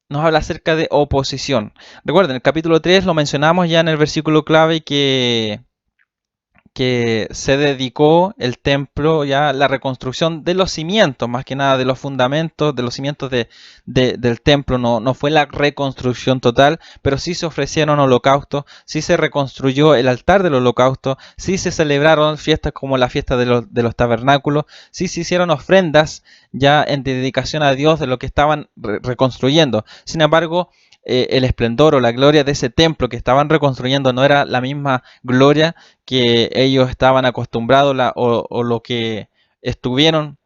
nos habla acerca de oposición. Recuerden, el capítulo 3 lo mencionamos ya en el versículo clave que que se dedicó el templo ya a la reconstrucción de los cimientos, más que nada de los fundamentos, de los cimientos del templo. No fue la reconstrucción total, pero sí se ofrecieron holocaustos, sí se reconstruyó el altar del holocausto, sí se celebraron fiestas como la fiesta de los tabernáculos, sí se hicieron ofrendas ya en dedicación a Dios de lo que estaban reconstruyendo. Sin embargo, el esplendor o la gloria de ese templo que estaban reconstruyendo no era la misma gloria que ellos estaban acostumbrados o lo que estuvieron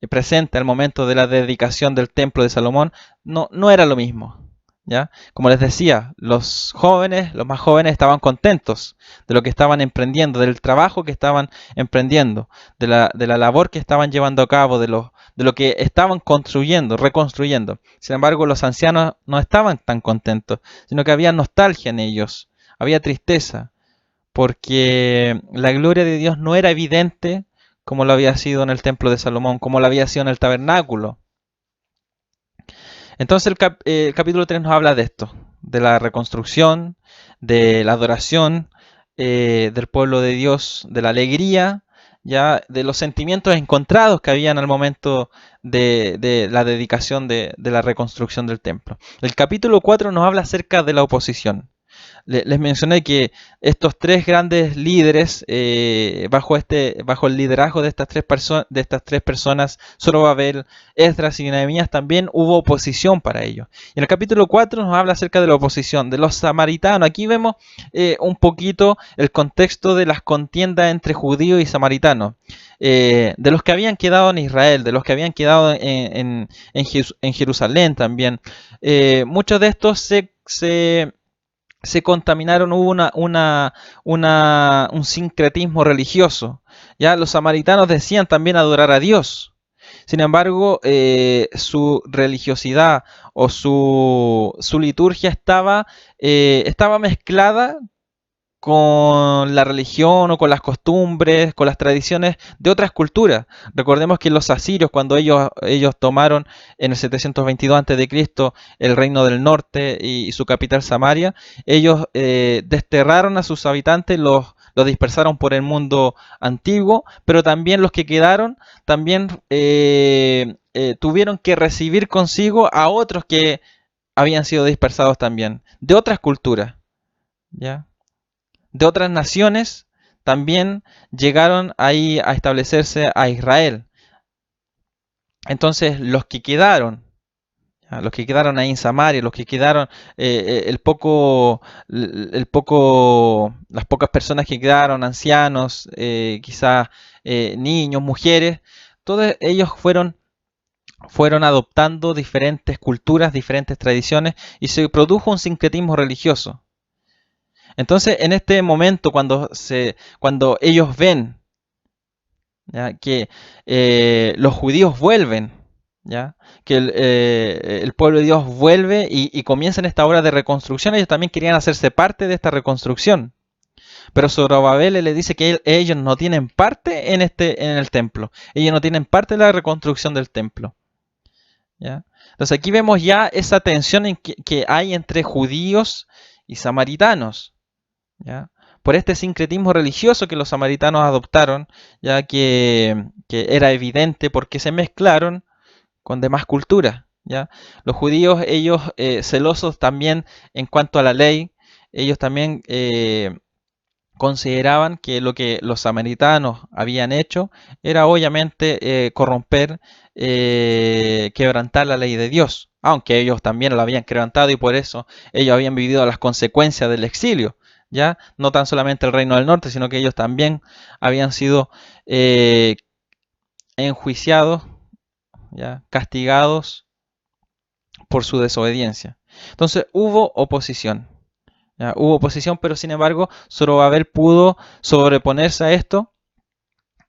presentes al momento de la dedicación del templo de Salomón. No era lo mismo. ¿Ya? Como les decía, los más jóvenes estaban contentos de lo que estaban emprendiendo, del trabajo que estaban emprendiendo, de la labor que estaban llevando a cabo, de lo que estaban construyendo, reconstruyendo. Sin embargo, los ancianos no estaban tan contentos, sino que había nostalgia en ellos, había tristeza, porque la gloria de Dios no era evidente como lo había sido en el templo de Salomón, como lo había sido en el tabernáculo. Entonces el capítulo 3 nos habla de esto, de la reconstrucción, de la adoración del pueblo de Dios, de la alegría, ya de los sentimientos encontrados que habían al momento de la dedicación de la reconstrucción del templo. El capítulo 4 nos habla acerca de la oposición. Les mencioné que estos tres grandes líderes, bajo el liderazgo de estas tres personas, Zorobabel, Esdras y Nehemías, también hubo oposición para ellos. Y en el capítulo 4 nos habla acerca de la oposición, de los samaritanos. Aquí vemos un poquito el contexto de las contiendas entre judíos y samaritanos. De los que habían quedado en Israel, de los que habían quedado en Jerusalén también. Muchos de estos se contaminaron, hubo un sincretismo religioso. Ya los samaritanos decían también adorar a Dios. Sin embargo, su religiosidad o su liturgia estaba mezclada con la religión o con las costumbres, con las tradiciones de otras culturas. Recordemos que los asirios, cuando ellos tomaron en el 722 a.C. el reino del norte y su capital Samaria, ellos desterraron a sus habitantes, los dispersaron por el mundo antiguo, pero también los que quedaron también tuvieron que recibir consigo a otros que habían sido dispersados también, de otras culturas, ¿ya? De otras naciones también llegaron ahí a establecerse a Israel. Entonces los que quedaron ahí en Samaria, los que quedaron, las pocas personas que quedaron, ancianos, quizás niños, mujeres, todos ellos fueron adoptando diferentes culturas, diferentes tradiciones y se produjo un sincretismo religioso. Entonces, en este momento, cuando ellos ven, ¿ya?, que los judíos vuelven, ¿ya?, que el pueblo de Dios vuelve y comienzan esta obra de reconstrucción, ellos también querían hacerse parte de esta reconstrucción. Pero Zorobabel le dice que ellos no tienen parte en el templo. Ellos no tienen parte en la reconstrucción del templo, ¿ya? Entonces aquí vemos ya esa tensión que hay entre judíos y samaritanos, ¿ya?, por este sincretismo religioso que los samaritanos adoptaron, ya que era evidente porque se mezclaron con demás culturas, ¿ya? Los judíos, ellos celosos también en cuanto a la ley, ellos también consideraban que lo que los samaritanos habían hecho era obviamente corromper, quebrantar la ley de Dios, aunque ellos también la habían quebrantado y por eso ellos habían vivido las consecuencias del exilio. ¿Ya? No tan solamente el reino del norte, sino que ellos también habían sido enjuiciados, ¿ya?, castigados por su desobediencia. Entonces hubo oposición. ¿Ya? Hubo oposición, pero sin embargo Zorobabel pudo sobreponerse a esto,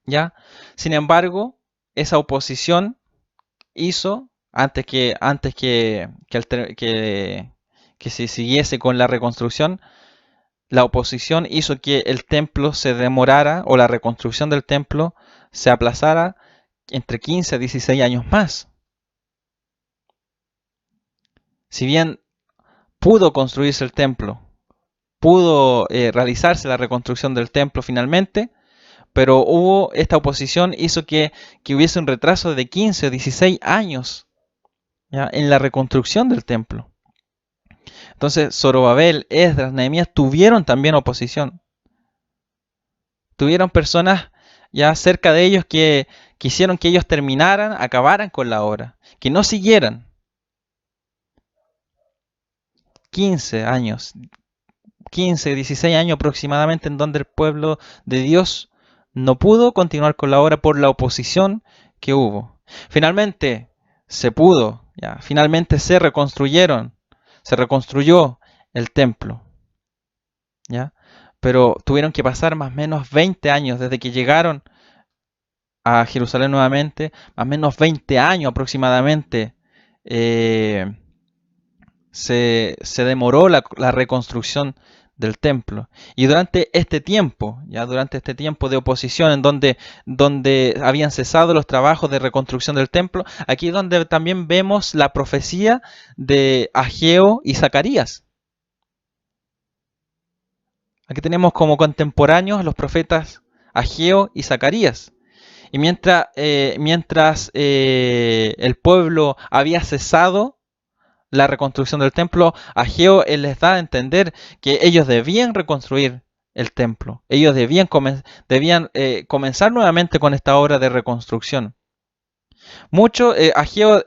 ¿ya? Sin embargo, esa oposición hizo, que se siguiese con la reconstrucción, la oposición hizo que el templo se demorara o la reconstrucción del templo se aplazara entre 15 a 16 años más. Si bien pudo construirse el templo, pudo realizarse la reconstrucción del templo finalmente, pero hubo esta oposición, hizo que hubiese un retraso de 15 o 16 años, ¿ya?, en la reconstrucción del templo. Entonces, Zorobabel, Esdras, Nehemías tuvieron también oposición. Tuvieron personas ya cerca de ellos que quisieron que ellos terminaran, acabaran con la obra, que no siguieran. 15 años, 15, 16 años aproximadamente, en donde el pueblo de Dios no pudo continuar con la obra por la oposición que hubo. Finalmente se pudo, ya, finalmente se reconstruyó el templo, ¿ya? Pero tuvieron que pasar más o menos 20 años desde que llegaron a Jerusalén nuevamente, más o menos 20 años aproximadamente. Se demoró la reconstrucción del templo. Y durante este tiempo, de oposición, en donde habían cesado los trabajos de reconstrucción del templo, aquí es donde también vemos la profecía de Ageo y Zacarías. Aquí tenemos como contemporáneos los profetas Ageo y Zacarías. Y mientras el pueblo había cesado la reconstrucción del templo, Ageo les da a entender que ellos debían reconstruir el templo. Ellos debían comenzar nuevamente con esta obra de reconstrucción. Ageo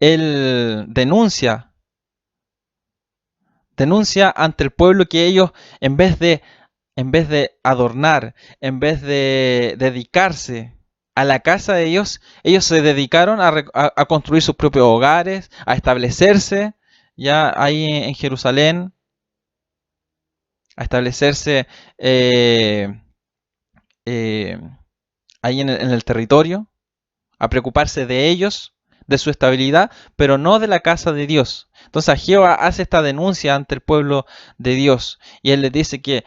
él denuncia ante el pueblo que ellos, en vez de adornar, en vez de dedicarse a la casa de Dios, ellos se dedicaron a construir sus propios hogares, a establecerse ya ahí en Jerusalén, a establecerse ahí en el territorio, a preocuparse de ellos, de su estabilidad, pero no de la casa de Dios. Entonces Ageo hace esta denuncia ante el pueblo de Dios y él les dice que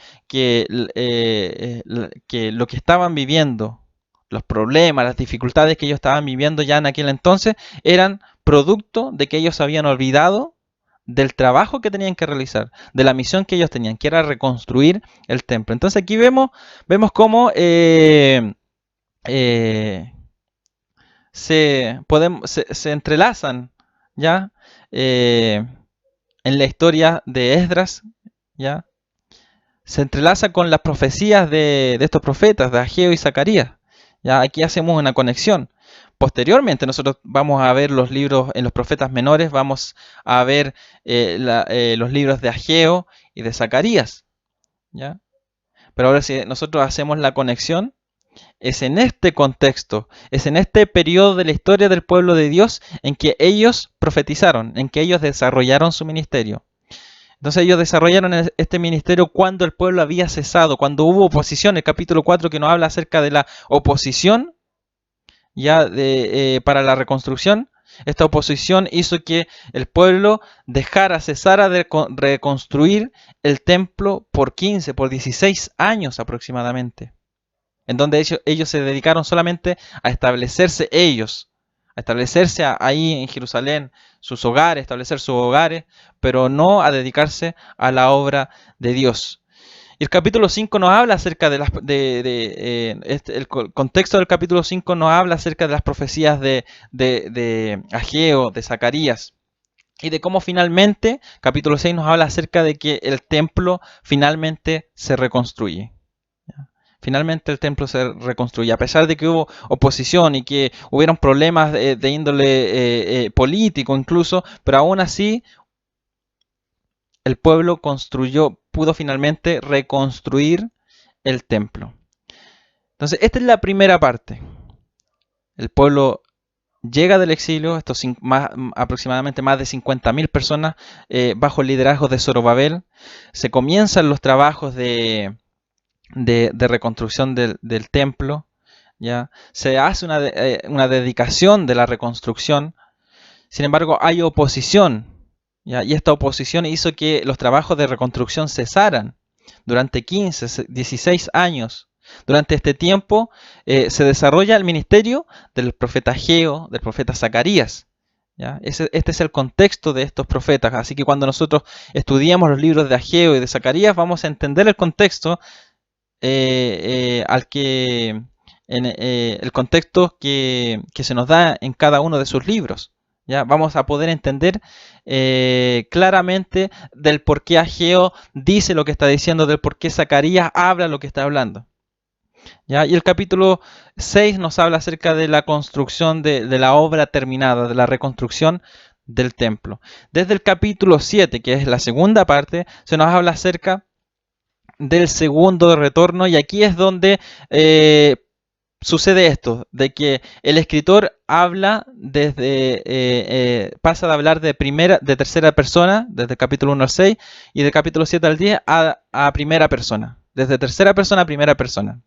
lo que estaban viviendo, los problemas, las dificultades que ellos estaban viviendo ya en aquel entonces, eran producto de que ellos habían olvidado del trabajo que tenían que realizar, de la misión que ellos tenían, que era reconstruir el templo. Entonces aquí vemos cómo se entrelazan ya en la historia de Esdras, ya se entrelaza con las profecías de estos profetas, de Ageo y Zacarías. Ya aquí hacemos una conexión. Posteriormente nosotros vamos a ver los libros en los profetas menores, vamos a ver los libros de Ageo y de Zacarías, ¿ya? Pero ahora si nosotros hacemos la conexión, es en este contexto, es en este periodo de la historia del pueblo de Dios en que ellos profetizaron, en que ellos desarrollaron su ministerio. Entonces ellos desarrollaron este ministerio cuando el pueblo había cesado, cuando hubo oposición. El capítulo 4 que nos habla acerca de la oposición ya para la reconstrucción. Esta oposición hizo que el pueblo cesara de reconstruir el templo por 16 años aproximadamente, en donde ellos se dedicaron solamente a establecerse ahí en Jerusalén, establecer sus hogares, pero no a dedicarse a la obra de Dios. Y el capítulo 5 nos habla acerca de el contexto del capítulo 5 nos habla acerca de las profecías de Ageo, de Zacarías, y de cómo finalmente, capítulo 6 nos habla acerca de que el templo finalmente se reconstruye. Finalmente el templo se reconstruye, a pesar de que hubo oposición y que hubieron problemas de índole político incluso, pero aún así el pueblo pudo finalmente reconstruir el templo. Entonces, esta es la primera parte. El pueblo llega del exilio, aproximadamente más de 50.000 personas bajo el liderazgo de Zorobabel. Se comienzan los trabajos de reconstrucción del templo, ¿ya? Se hace una dedicación de la reconstrucción. Sin embargo, hay oposición, ¿ya? Y esta oposición hizo que los trabajos de reconstrucción cesaran durante 16 años. Durante este tiempo se desarrolla el ministerio del profeta Ageo, del profeta Zacarías, ¿ya? Este es el contexto de estos profetas. Así que cuando nosotros estudiamos los libros de Ageo y de Zacarías, vamos a entender el contexto al que el contexto que se nos da en cada uno de sus libros. ¿Ya? Vamos a poder entender claramente del por qué Ageo dice lo que está diciendo, del por qué Zacarías habla lo que está hablando. ¿Ya? Y el capítulo 6 nos habla acerca de la construcción de la obra terminada, de la reconstrucción del templo. Desde el capítulo 7, que es la segunda parte, se nos habla acerca del segundo retorno, y aquí es donde sucede esto, de que el escritor habla pasa de hablar de tercera persona, desde el capítulo 1 al 6, y del capítulo 7 al 10 a primera persona, desde tercera persona a primera persona.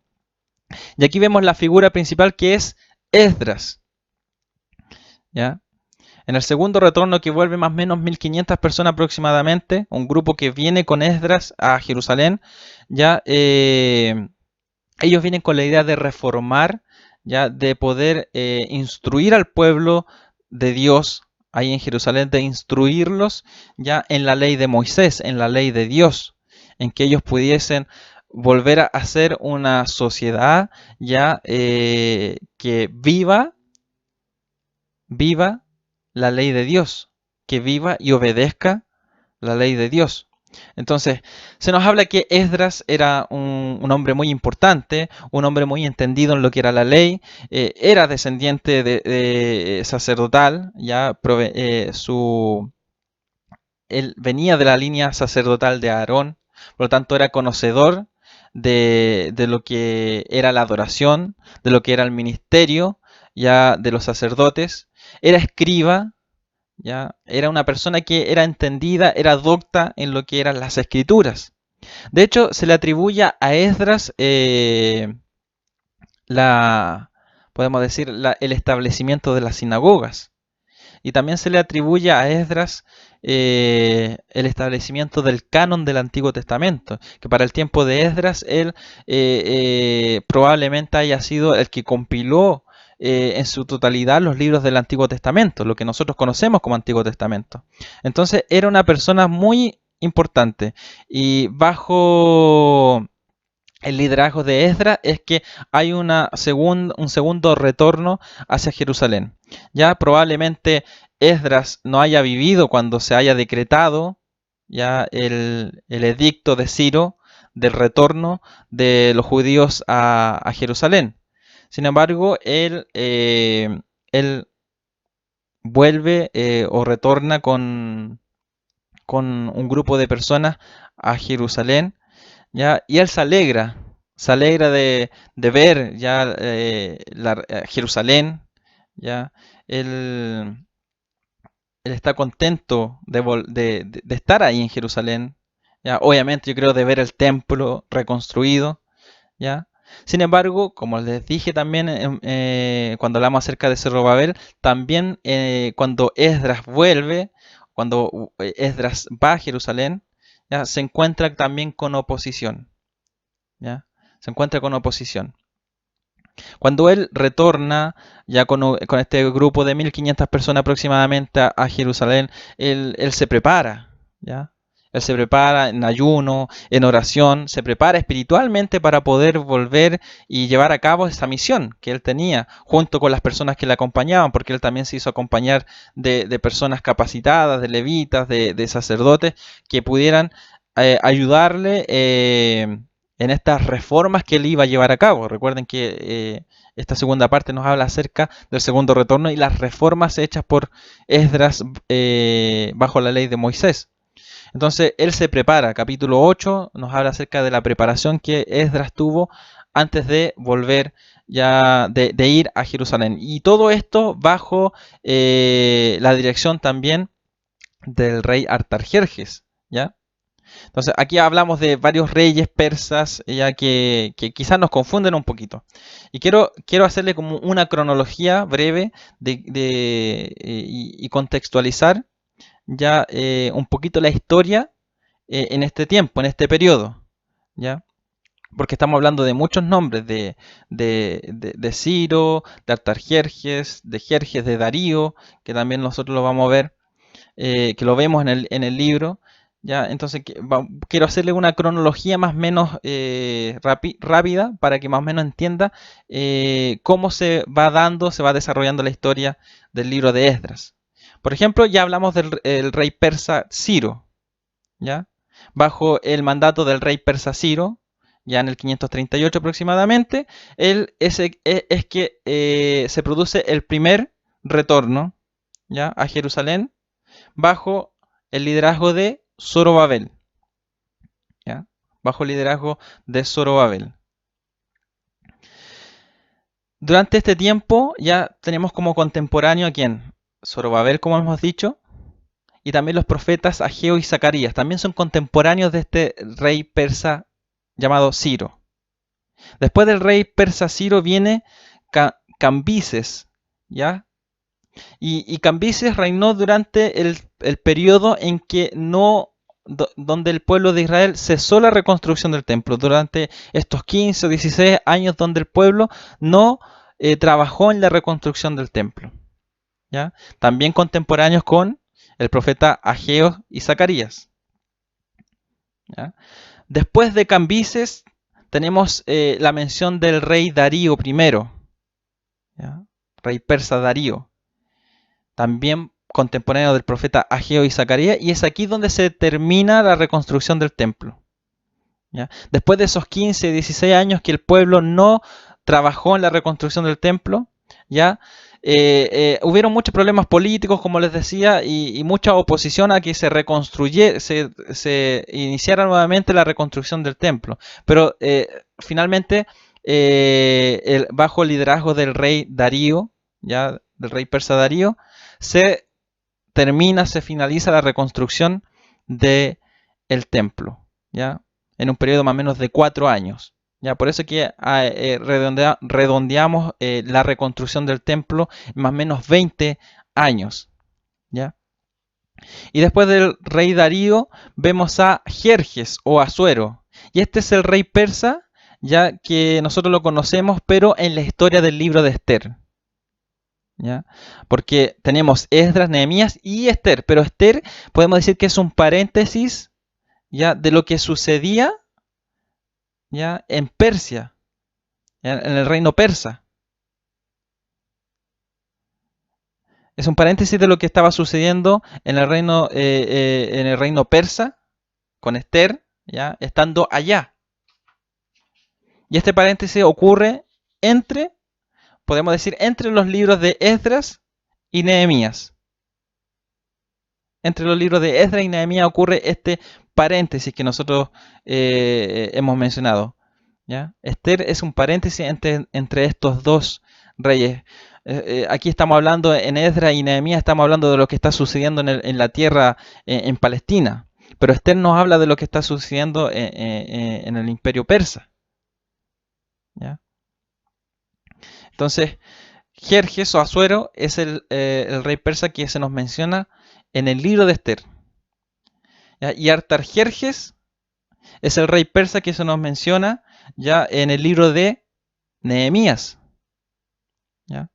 Y aquí vemos la figura principal, que es Esdras, ¿ya? En el segundo retorno, que vuelve más o menos 1500 personas aproximadamente, un grupo que viene con Esdras a Jerusalén, ya ellos vienen con la idea de reformar, ya de poder instruir al pueblo de Dios ahí en Jerusalén, de instruirlos ya en la ley de Moisés, en la ley de Dios, en que ellos pudiesen volver a ser una sociedad ya que viva la ley de Dios, que viva y obedezca la ley de Dios. Entonces, se nos habla que Esdras era un hombre muy importante, un hombre muy entendido en lo que era la ley, era descendiente de sacerdotal, ya él venía de la línea sacerdotal de Aarón, por lo tanto era conocedor de lo que era la adoración, de lo que era el ministerio ya de los sacerdotes, era escriba, ¿ya? Era una persona que era entendida, era docta en lo que eran las escrituras. De hecho, se le atribuye a Esdras la, podemos decir, el establecimiento de las sinagogas. Y también se le atribuye a Esdras el establecimiento del canon del Antiguo Testamento, que para el tiempo de Esdras él probablemente haya sido el que compiló en su totalidad los libros del Antiguo Testamento, lo que nosotros conocemos como Antiguo Testamento. Entonces era una persona muy importante, y bajo el liderazgo de Esdras es que hay un segundo retorno hacia Jerusalén. Ya probablemente Esdras no haya vivido cuando se haya decretado ya el edicto de Ciro del retorno de los judíos a Jerusalén. Sin embargo, él vuelve o retorna con un grupo de personas a Jerusalén, ¿ya? Y él se alegra de ver ya Jerusalén, ¿ya? Él, él está contento de estar ahí en Jerusalén, ¿ya? Obviamente yo creo de ver el templo reconstruido, ¿ya? Sin embargo, como les dije también cuando hablamos acerca de Zorobabel, también cuando Esdras vuelve, cuando Esdras va a Jerusalén, ¿ya? Se encuentra también con oposición, ¿ya? Se encuentra con oposición. Cuando él retorna ya con este grupo de 1500 personas aproximadamente a Jerusalén, él se prepara, ¿ya? Él se prepara en ayuno, en oración, se prepara espiritualmente para poder volver y llevar a cabo esa misión que él tenía, junto con las personas que le acompañaban, porque él también se hizo acompañar de personas capacitadas, de levitas, de sacerdotes, que pudieran ayudarle en estas reformas que él iba a llevar a cabo. Recuerden que esta segunda parte nos habla acerca del segundo retorno y las reformas hechas por Esdras bajo la ley de Moisés. Entonces él se prepara. Capítulo 8 nos habla acerca de la preparación que Esdras tuvo antes de volver ya de ir a Jerusalén. Y todo esto bajo la dirección también del rey Artajerjes, ¿ya? Entonces aquí hablamos de varios reyes persas ya que quizás nos confunden un poquito. Y quiero hacerle como una cronología breve y contextualizar ya un poquito la historia en este tiempo, en este periodo, ¿ya? Porque estamos hablando de muchos nombres, de Ciro, de Artajerjes, de Jerjes, de Darío, que también nosotros lo vamos a ver, que lo vemos en el libro. ¿ya? Entonces quiero hacerle una cronología más o menos rápida para que más o menos entienda cómo se va desarrollando la historia del libro de Esdras. Por ejemplo, ya hablamos del el rey persa Ciro, ¿ya? Bajo el mandato del rey persa Ciro, ya en el 538 aproximadamente, es que se produce el primer retorno, ¿ya? A Jerusalén bajo el liderazgo de Zorobabel, ¿ya? Bajo el liderazgo de Zorobabel. Durante este tiempo ya tenemos como contemporáneo a quién? Zorobabel, como hemos dicho, y también los profetas Ageo y Zacarías. También son contemporáneos de este rey persa llamado Ciro. Después del rey persa Ciro viene Cambises, ¿ya? Y Cambises reinó durante el periodo en que donde el pueblo de Israel cesó la reconstrucción del templo, durante estos 15 o 16 años donde el pueblo no trabajó en la reconstrucción del templo, ¿ya? También contemporáneos con el profeta Ageo y Zacarías, ¿ya? Después de Cambises tenemos la mención del rey Darío I, ¿ya? Rey persa Darío, también contemporáneo del profeta Ageo y Zacarías, y es aquí donde se termina la reconstrucción del templo, ¿ya? Después de esos 15, 16 años que el pueblo no trabajó en la reconstrucción del templo, ¿ya? Hubieron muchos problemas políticos, como les decía, y mucha oposición a que se iniciara nuevamente la reconstrucción del templo. Pero finalmente, bajo el liderazgo del rey Darío, ¿ya? Del rey persa Darío, se finaliza la reconstrucción del templo, ¿ya? En un periodo más o menos de 4 años. ¿Ya? Por eso que redondeamos la reconstrucción del templo en más o menos 20 años. ¿Ya? Y después del rey Darío vemos a Jerjes o Asuero. Y este es el rey persa, ya que nosotros lo conocemos, pero en la historia del libro de Esther, ¿ya? Porque tenemos Esdras, Nehemías y Esther, pero Esther podemos decir que es un paréntesis, ¿ya? De lo que sucedía, ¿ya? En Persia, ¿ya? En el reino persa. Es un paréntesis de lo que estaba sucediendo en en el reino persa, con Esther, ¿ya? Estando allá. Y este paréntesis ocurre podemos decir, entre los libros de Esdras y Nehemías. Entre los libros de Esdras y Nehemías ocurre este paréntesis que nosotros hemos mencionado, ¿ya? Esther es un paréntesis entre estos dos reyes. Aquí estamos hablando en Esdras y Nehemías, estamos hablando de lo que está sucediendo en la tierra, en Palestina. Pero Esther nos habla de lo que está sucediendo en el imperio persa, ¿ya? Entonces, Jerjes o Asuero es el rey persa que se nos menciona en el libro de Esther, ¿ya? Y Artajerjes es el rey persa que se nos menciona ya en el libro de Nehemías, ¿ya?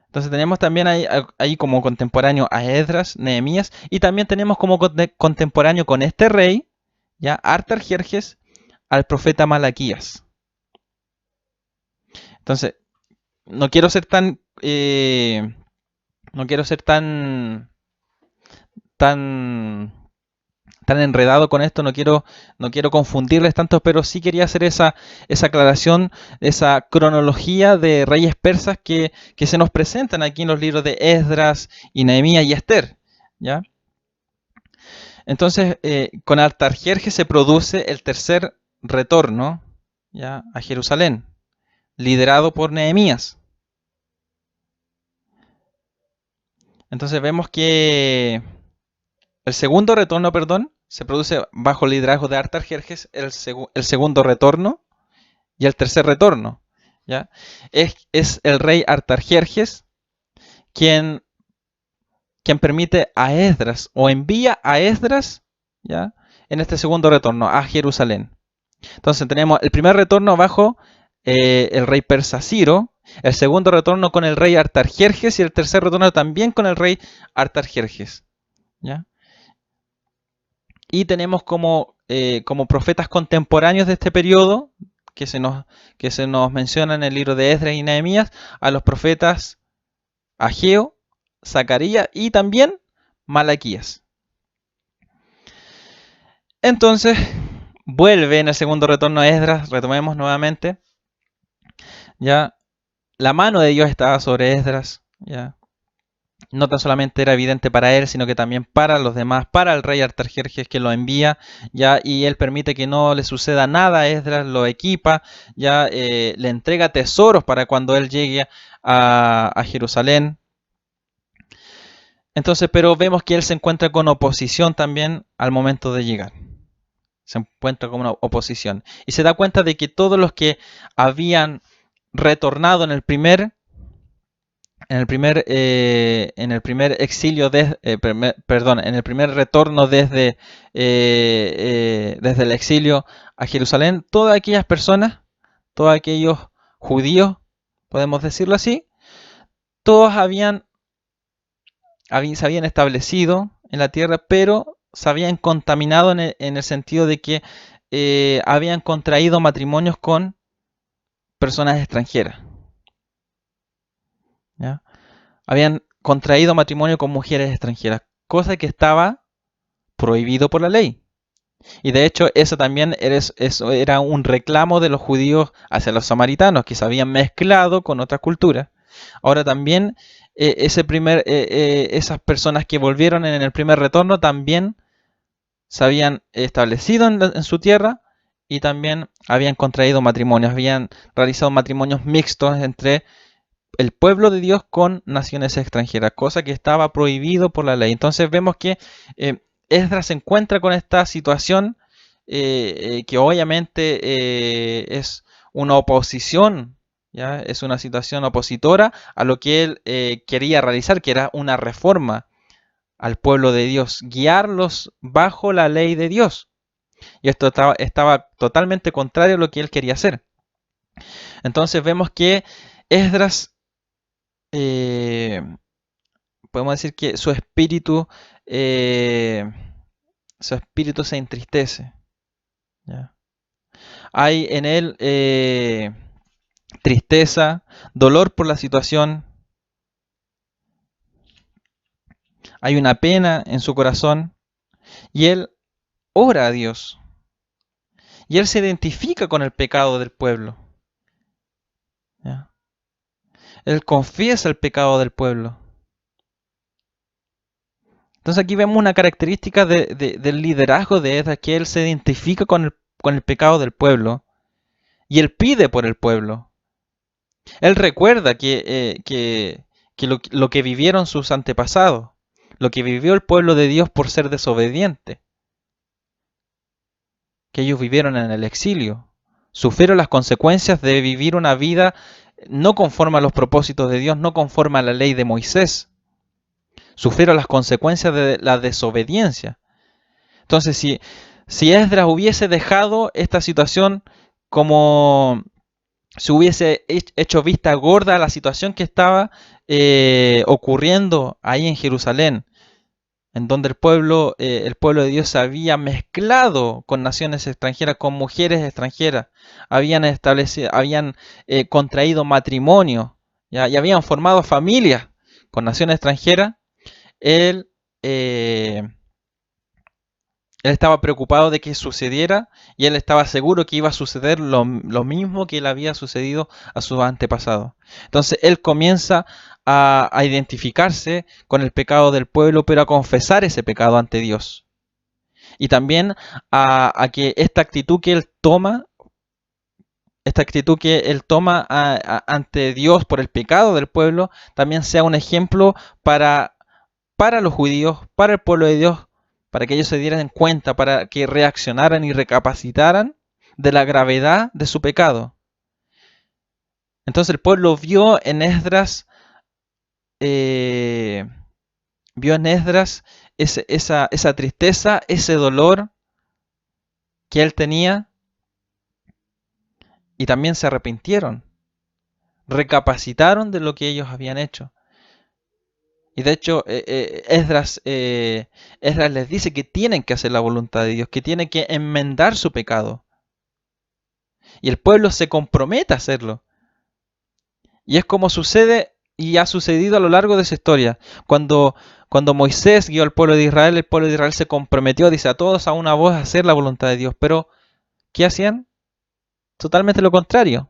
Entonces tenemos también ahí como contemporáneo a Esdras, Nehemías, y también tenemos como contemporáneo con este rey, ya Artajerjes, al profeta Malaquías. Entonces, no quiero ser tan tan enredado con esto, no quiero confundirles tanto, pero sí quería hacer esa aclaración, esa cronología de reyes persas que se nos presentan aquí en los libros de Esdras y Nehemías y Esther, ¿ya? Entonces, con Artajerjes se produce el tercer retorno, ¿ya? A Jerusalén, liderado por Nehemías. Entonces vemos que el segundo retorno, perdón, se produce bajo el liderazgo de Artajerjes, el segundo retorno y el tercer retorno, ¿ya? Es el rey Artajerjes quien permite a Esdras o envía a Esdras, ¿ya? En este segundo retorno a Jerusalén. Entonces tenemos el primer retorno bajo el rey persa Ciro, el segundo retorno con el rey Artajerjes y el tercer retorno también con el rey Artajerjes, ¿ya? Y tenemos como profetas contemporáneos de este periodo, que que se nos menciona en el libro de Esdras y Nehemías, a los profetas Ageo, Zacarías y también Malaquías. Entonces, vuelve en el segundo retorno a Esdras, retomemos nuevamente, ya la mano de Dios estaba sobre Esdras, ya no tan solamente era evidente para él, sino que también para los demás, para el rey Artajerjes que lo envía, ya, y él permite que no le suceda nada a Esdras, lo equipa, ya le entrega tesoros para cuando él llegue a Jerusalén. Entonces, pero vemos que él se encuentra con oposición también al momento de llegar. Se encuentra con una oposición. Y se da cuenta de que todos los que habían retornado en el primer exilio, en el primer retorno desde el exilio a Jerusalén, todas aquellas personas, todos aquellos judíos, podemos decirlo así, todos se habían establecido en la tierra, pero se habían contaminado en el sentido de que habían contraído matrimonios con personas extranjeras. ¿Ya? Habían contraído matrimonio con mujeres extranjeras, cosa que estaba prohibido por la ley. Y de hecho eso también eso era un reclamo de los judíos hacia los samaritanos, que se habían mezclado con otras culturas. Ahora también esas personas que volvieron en el primer retorno también se habían establecido en su tierra y también habían contraído matrimonios, habían realizado matrimonios mixtos entre el pueblo de Dios con naciones extranjeras, cosa que estaba prohibido por la ley. Entonces vemos que Esdras se encuentra con esta situación que obviamente es una oposición, ¿ya? Es una situación opositora a lo que él quería realizar, que era una reforma al pueblo de Dios, guiarlos bajo la ley de Dios. Y esto estaba totalmente contrario a lo que él quería hacer. Entonces vemos que Esdras, podemos decir que eh, su espíritu se entristece. ¿Ya? Hay en él tristeza, dolor por la situación, hay una pena en su corazón y él ora a Dios. Y él se identifica con el pecado del pueblo. ¿Ya? Él confiesa el pecado del pueblo. Entonces aquí vemos una característica del liderazgo de Esdras, que él se identifica con el pecado del pueblo y él pide por el pueblo. Él recuerda que lo que vivieron sus antepasados, lo que vivió el pueblo de Dios por ser desobediente, que ellos vivieron en el exilio, sufrieron las consecuencias de vivir una vida no conforme a los propósitos de Dios, no conforme a la ley de Moisés. Sufrieron las consecuencias de la desobediencia. Entonces, si Esdras hubiese dejado esta situación como se hubiese hecho vista gorda a la situación que estaba ocurriendo ahí en Jerusalén, en donde el pueblo de Dios se había mezclado con naciones extranjeras, con mujeres extranjeras, habían contraído matrimonio, ¿ya? Y habían formado familias con naciones extranjeras. Él, eh, él estaba preocupado de que sucediera y él estaba seguro que iba a suceder lo mismo que le había sucedido a sus antepasados. Entonces él comienza a identificarse con el pecado del pueblo, pero a confesar ese pecado ante Dios. Y también a que esta actitud que él toma ante Dios por el pecado del pueblo, también sea un ejemplo para los judíos, para el pueblo de Dios, para que ellos se dieran cuenta, para que reaccionaran y recapacitaran de la gravedad de su pecado. Entonces el pueblo vio en Esdras esa tristeza, ese dolor que él tenía, y también se arrepintieron, recapacitaron de lo que ellos habían hecho. Y de hecho, Esdras les dice que tienen que hacer la voluntad de Dios, que tienen que enmendar su pecado. Y el pueblo se compromete a hacerlo. Y es como sucede y ha sucedido a lo largo de su historia. Cuando Moisés guió al pueblo de Israel, el pueblo de Israel se comprometió, dice, a todos a una voz a hacer la voluntad de Dios. Pero, ¿qué hacían? Totalmente lo contrario.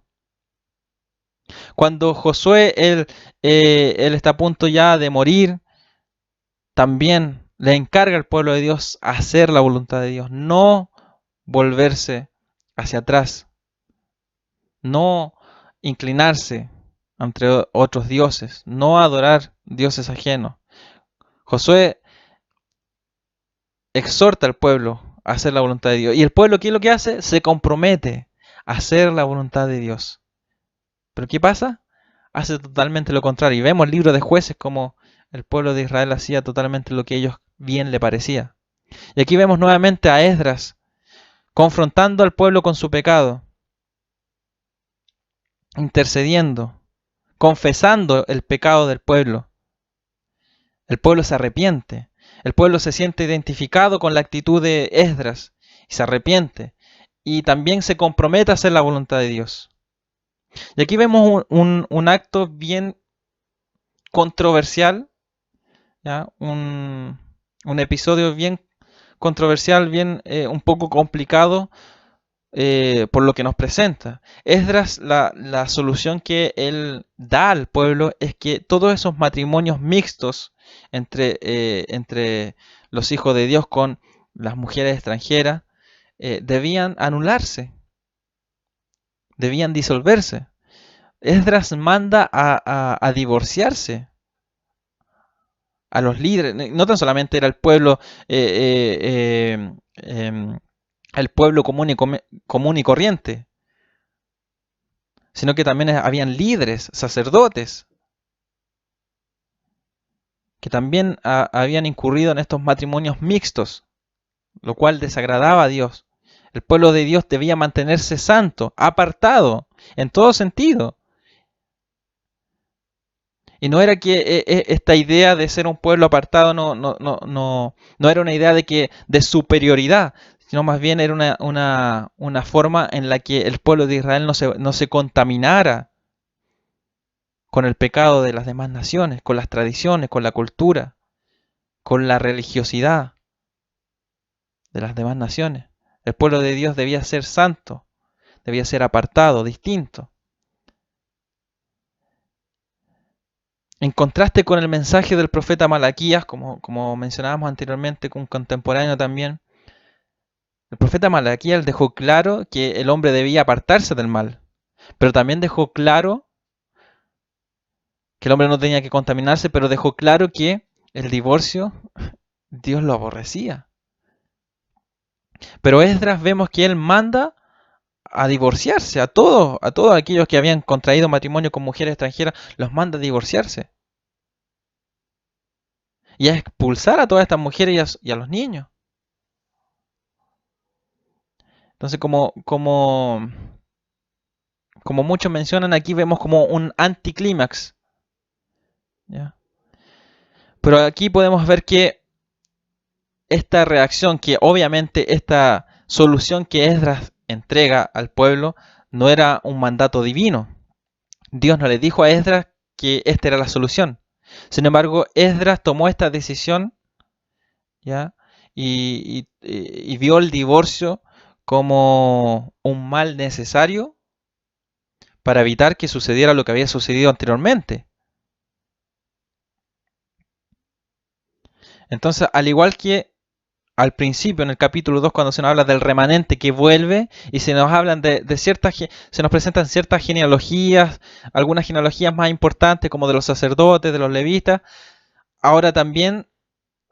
Cuando Josué, él está a punto ya de morir, también le encarga al pueblo de Dios hacer la voluntad de Dios, no volverse hacia atrás, no inclinarse ante otros dioses, no adorar dioses ajenos. Josué exhorta al pueblo a hacer la voluntad de Dios. ¿Y el pueblo qué es lo que hace? Se compromete a hacer la voluntad de Dios. ¿Pero qué pasa? Hace totalmente lo contrario. Y vemos el libro de Jueces como el pueblo de Israel hacía totalmente lo que a ellos bien le parecía. Y aquí vemos nuevamente a Esdras confrontando al pueblo con su pecado, intercediendo, confesando el pecado del pueblo. El pueblo se arrepiente. El pueblo se siente identificado con la actitud de Esdras y se arrepiente. Y también se compromete a hacer la voluntad de Dios. Y aquí vemos un acto bien controversial, ¿ya? Un episodio bien controversial, bien un poco complicado por lo que nos presenta. Esdras, la solución que él da al pueblo es que todos esos matrimonios mixtos entre los hijos de Dios con las mujeres extranjeras debían anularse, debían disolverse. Esdras manda a divorciarse a los líderes. No tan solamente era el pueblo el pueblo común y corriente, sino que también habían líderes, sacerdotes, que también habían incurrido en estos matrimonios mixtos, lo cual desagradaba a Dios. El pueblo de Dios debía mantenerse santo, apartado, en todo sentido. Y no era que esta idea de ser un pueblo apartado no era una idea de superioridad, sino más bien era una forma en la que el pueblo de Israel no se contaminara con el pecado de las demás naciones, con las tradiciones, con la cultura, con la religiosidad de las demás naciones. El pueblo de Dios debía ser santo, debía ser apartado, distinto. En contraste con el mensaje del profeta Malaquías, como mencionábamos anteriormente, un contemporáneo también, el profeta Malaquías dejó claro que el hombre debía apartarse del mal, pero también dejó claro que el hombre no tenía que contaminarse, pero dejó claro que el divorcio Dios lo aborrecía. Pero Esdras vemos que él manda a divorciarse a todos aquellos que habían contraído matrimonio con mujeres extranjeras, los manda a divorciarse. Y a expulsar a todas estas mujeres y a los niños. Entonces, como muchos mencionan aquí, vemos como un anticlímax. ¿Ya? Pero aquí podemos ver que esta reacción, que obviamente esta solución que Esdras entrega al pueblo, no era un mandato divino. Dios no le dijo a Esdras que esta era la solución. Sin embargo, Esdras tomó esta decisión, ¿ya? Y vio el divorcio como un mal necesario para evitar que sucediera lo que había sucedido anteriormente. Entonces, al igual que al principio en el capítulo 2, cuando se nos habla del remanente que vuelve y se nos hablan de ciertas, se nos presentan ciertas genealogías, algunas genealogías más importantes como de los sacerdotes, de los levitas, ahora también,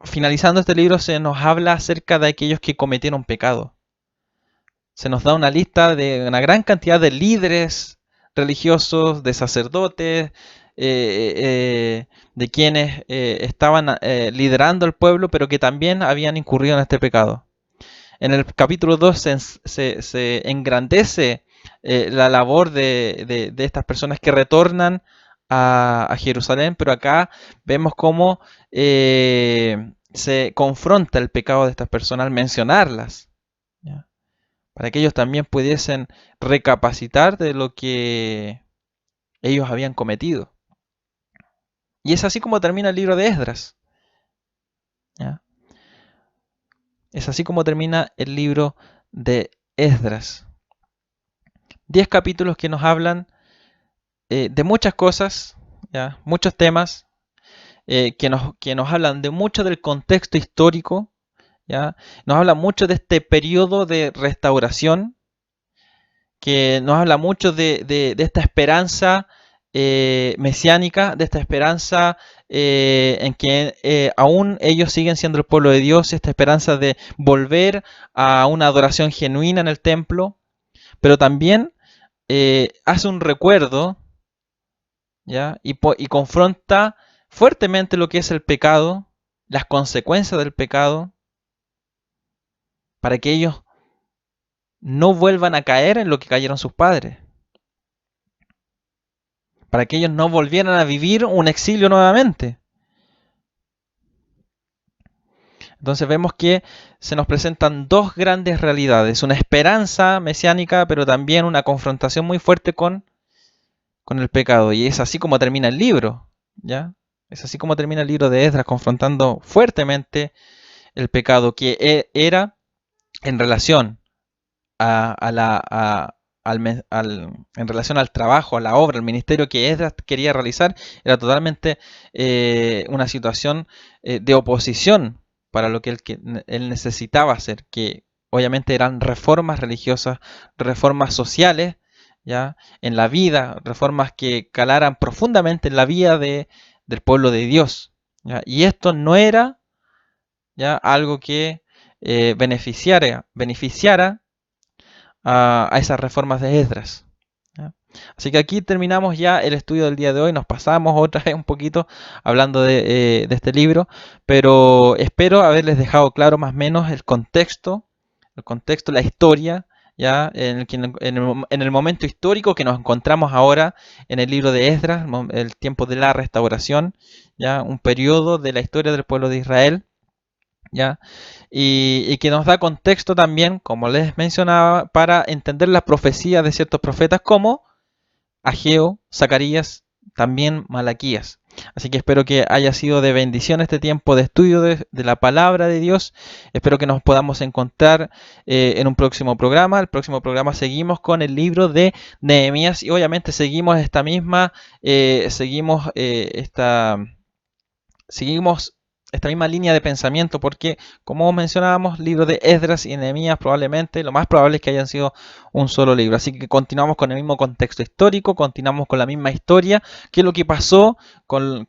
finalizando este libro, se nos habla acerca de aquellos que cometieron pecado. Se nos da una lista de una gran cantidad de líderes religiosos, de sacerdotes, de quienes estaban liderando el pueblo, pero que también habían incurrido en este pecado. En el capítulo 2 se engrandece la labor de estas personas que retornan a Jerusalén, pero acá vemos cómo se confronta el pecado de estas personas al mencionarlas, ¿ya? Para que ellos también pudiesen recapacitar de lo que ellos habían cometido. Y es así como termina el libro de Esdras, ¿ya? Es así como termina el libro de Esdras. 10 capítulos que nos hablan de muchas cosas, ¿ya? Muchos temas, que nos hablan de mucho del contexto histórico, ¿ya? Nos habla mucho de este periodo de restauración, que nos habla mucho de esta esperanza mesiánica, de esta esperanza en que aún ellos siguen siendo el pueblo de Dios, esta esperanza de volver a una adoración genuina en el templo, pero también hace un recuerdo, ¿ya? Y confronta fuertemente lo que es el pecado, las consecuencias del pecado, para que ellos no vuelvan a caer en lo que cayeron sus padres, para que ellos no volvieran a vivir un exilio nuevamente. Entonces vemos que se nos presentan dos grandes realidades, una esperanza mesiánica, pero también una confrontación muy fuerte con el pecado. Y es así como termina el libro, ¿ya? Es así como termina el libro de Esdras, confrontando fuertemente el pecado que era en relación en relación al trabajo, a la obra, al ministerio que Esdras quería realizar, era totalmente una situación de oposición para lo que él necesitaba hacer, que obviamente eran reformas religiosas, reformas sociales, ¿ya? En la vida, reformas que calaran profundamente en la vida del pueblo de Dios, ¿ya? Y esto no era, ¿ya?, algo que beneficiara a esas reformas de Esdras, ¿ya? Así que aquí terminamos ya el estudio del día de hoy. Nos pasamos otra vez un poquito hablando de este libro, pero espero haberles dejado claro más o menos el contexto, la historia, ya en el momento histórico que nos encontramos ahora en el libro de Esdras, el tiempo de la restauración, ya un periodo de la historia del pueblo de Israel, ¿ya? Y que nos da contexto también, como les mencionaba, para entender la profecía de ciertos profetas como Ageo, Zacarías, también Malaquías. Así que espero que haya sido de bendición este tiempo de estudio de la palabra de Dios. Espero que nos podamos encontrar en un próximo programa. El próximo programa seguimos con el libro de Nehemías y obviamente seguimos seguimos esta misma línea de pensamiento, porque como mencionábamos, libros de Esdras y Nehemías probablemente, lo más probable es que hayan sido un solo libro. Así que continuamos con el mismo contexto histórico, continuamos con la misma historia, qué es lo que pasó con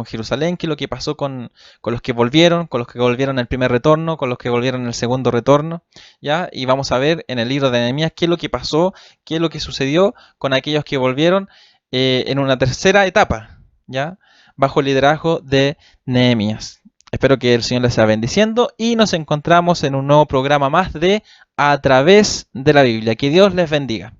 Jerusalén, qué es lo que pasó con los que volvieron, en el primer retorno, con los que volvieron en el segundo retorno, ¿ya? Y vamos a ver en el libro de Nehemías qué es lo que pasó, qué es lo que sucedió con aquellos que volvieron en una tercera etapa, ¿ya?, bajo el liderazgo de Nehemías. Espero que el Señor les sea bendiciendo y nos encontramos en un nuevo programa más de A Través de la Biblia. Que Dios les bendiga.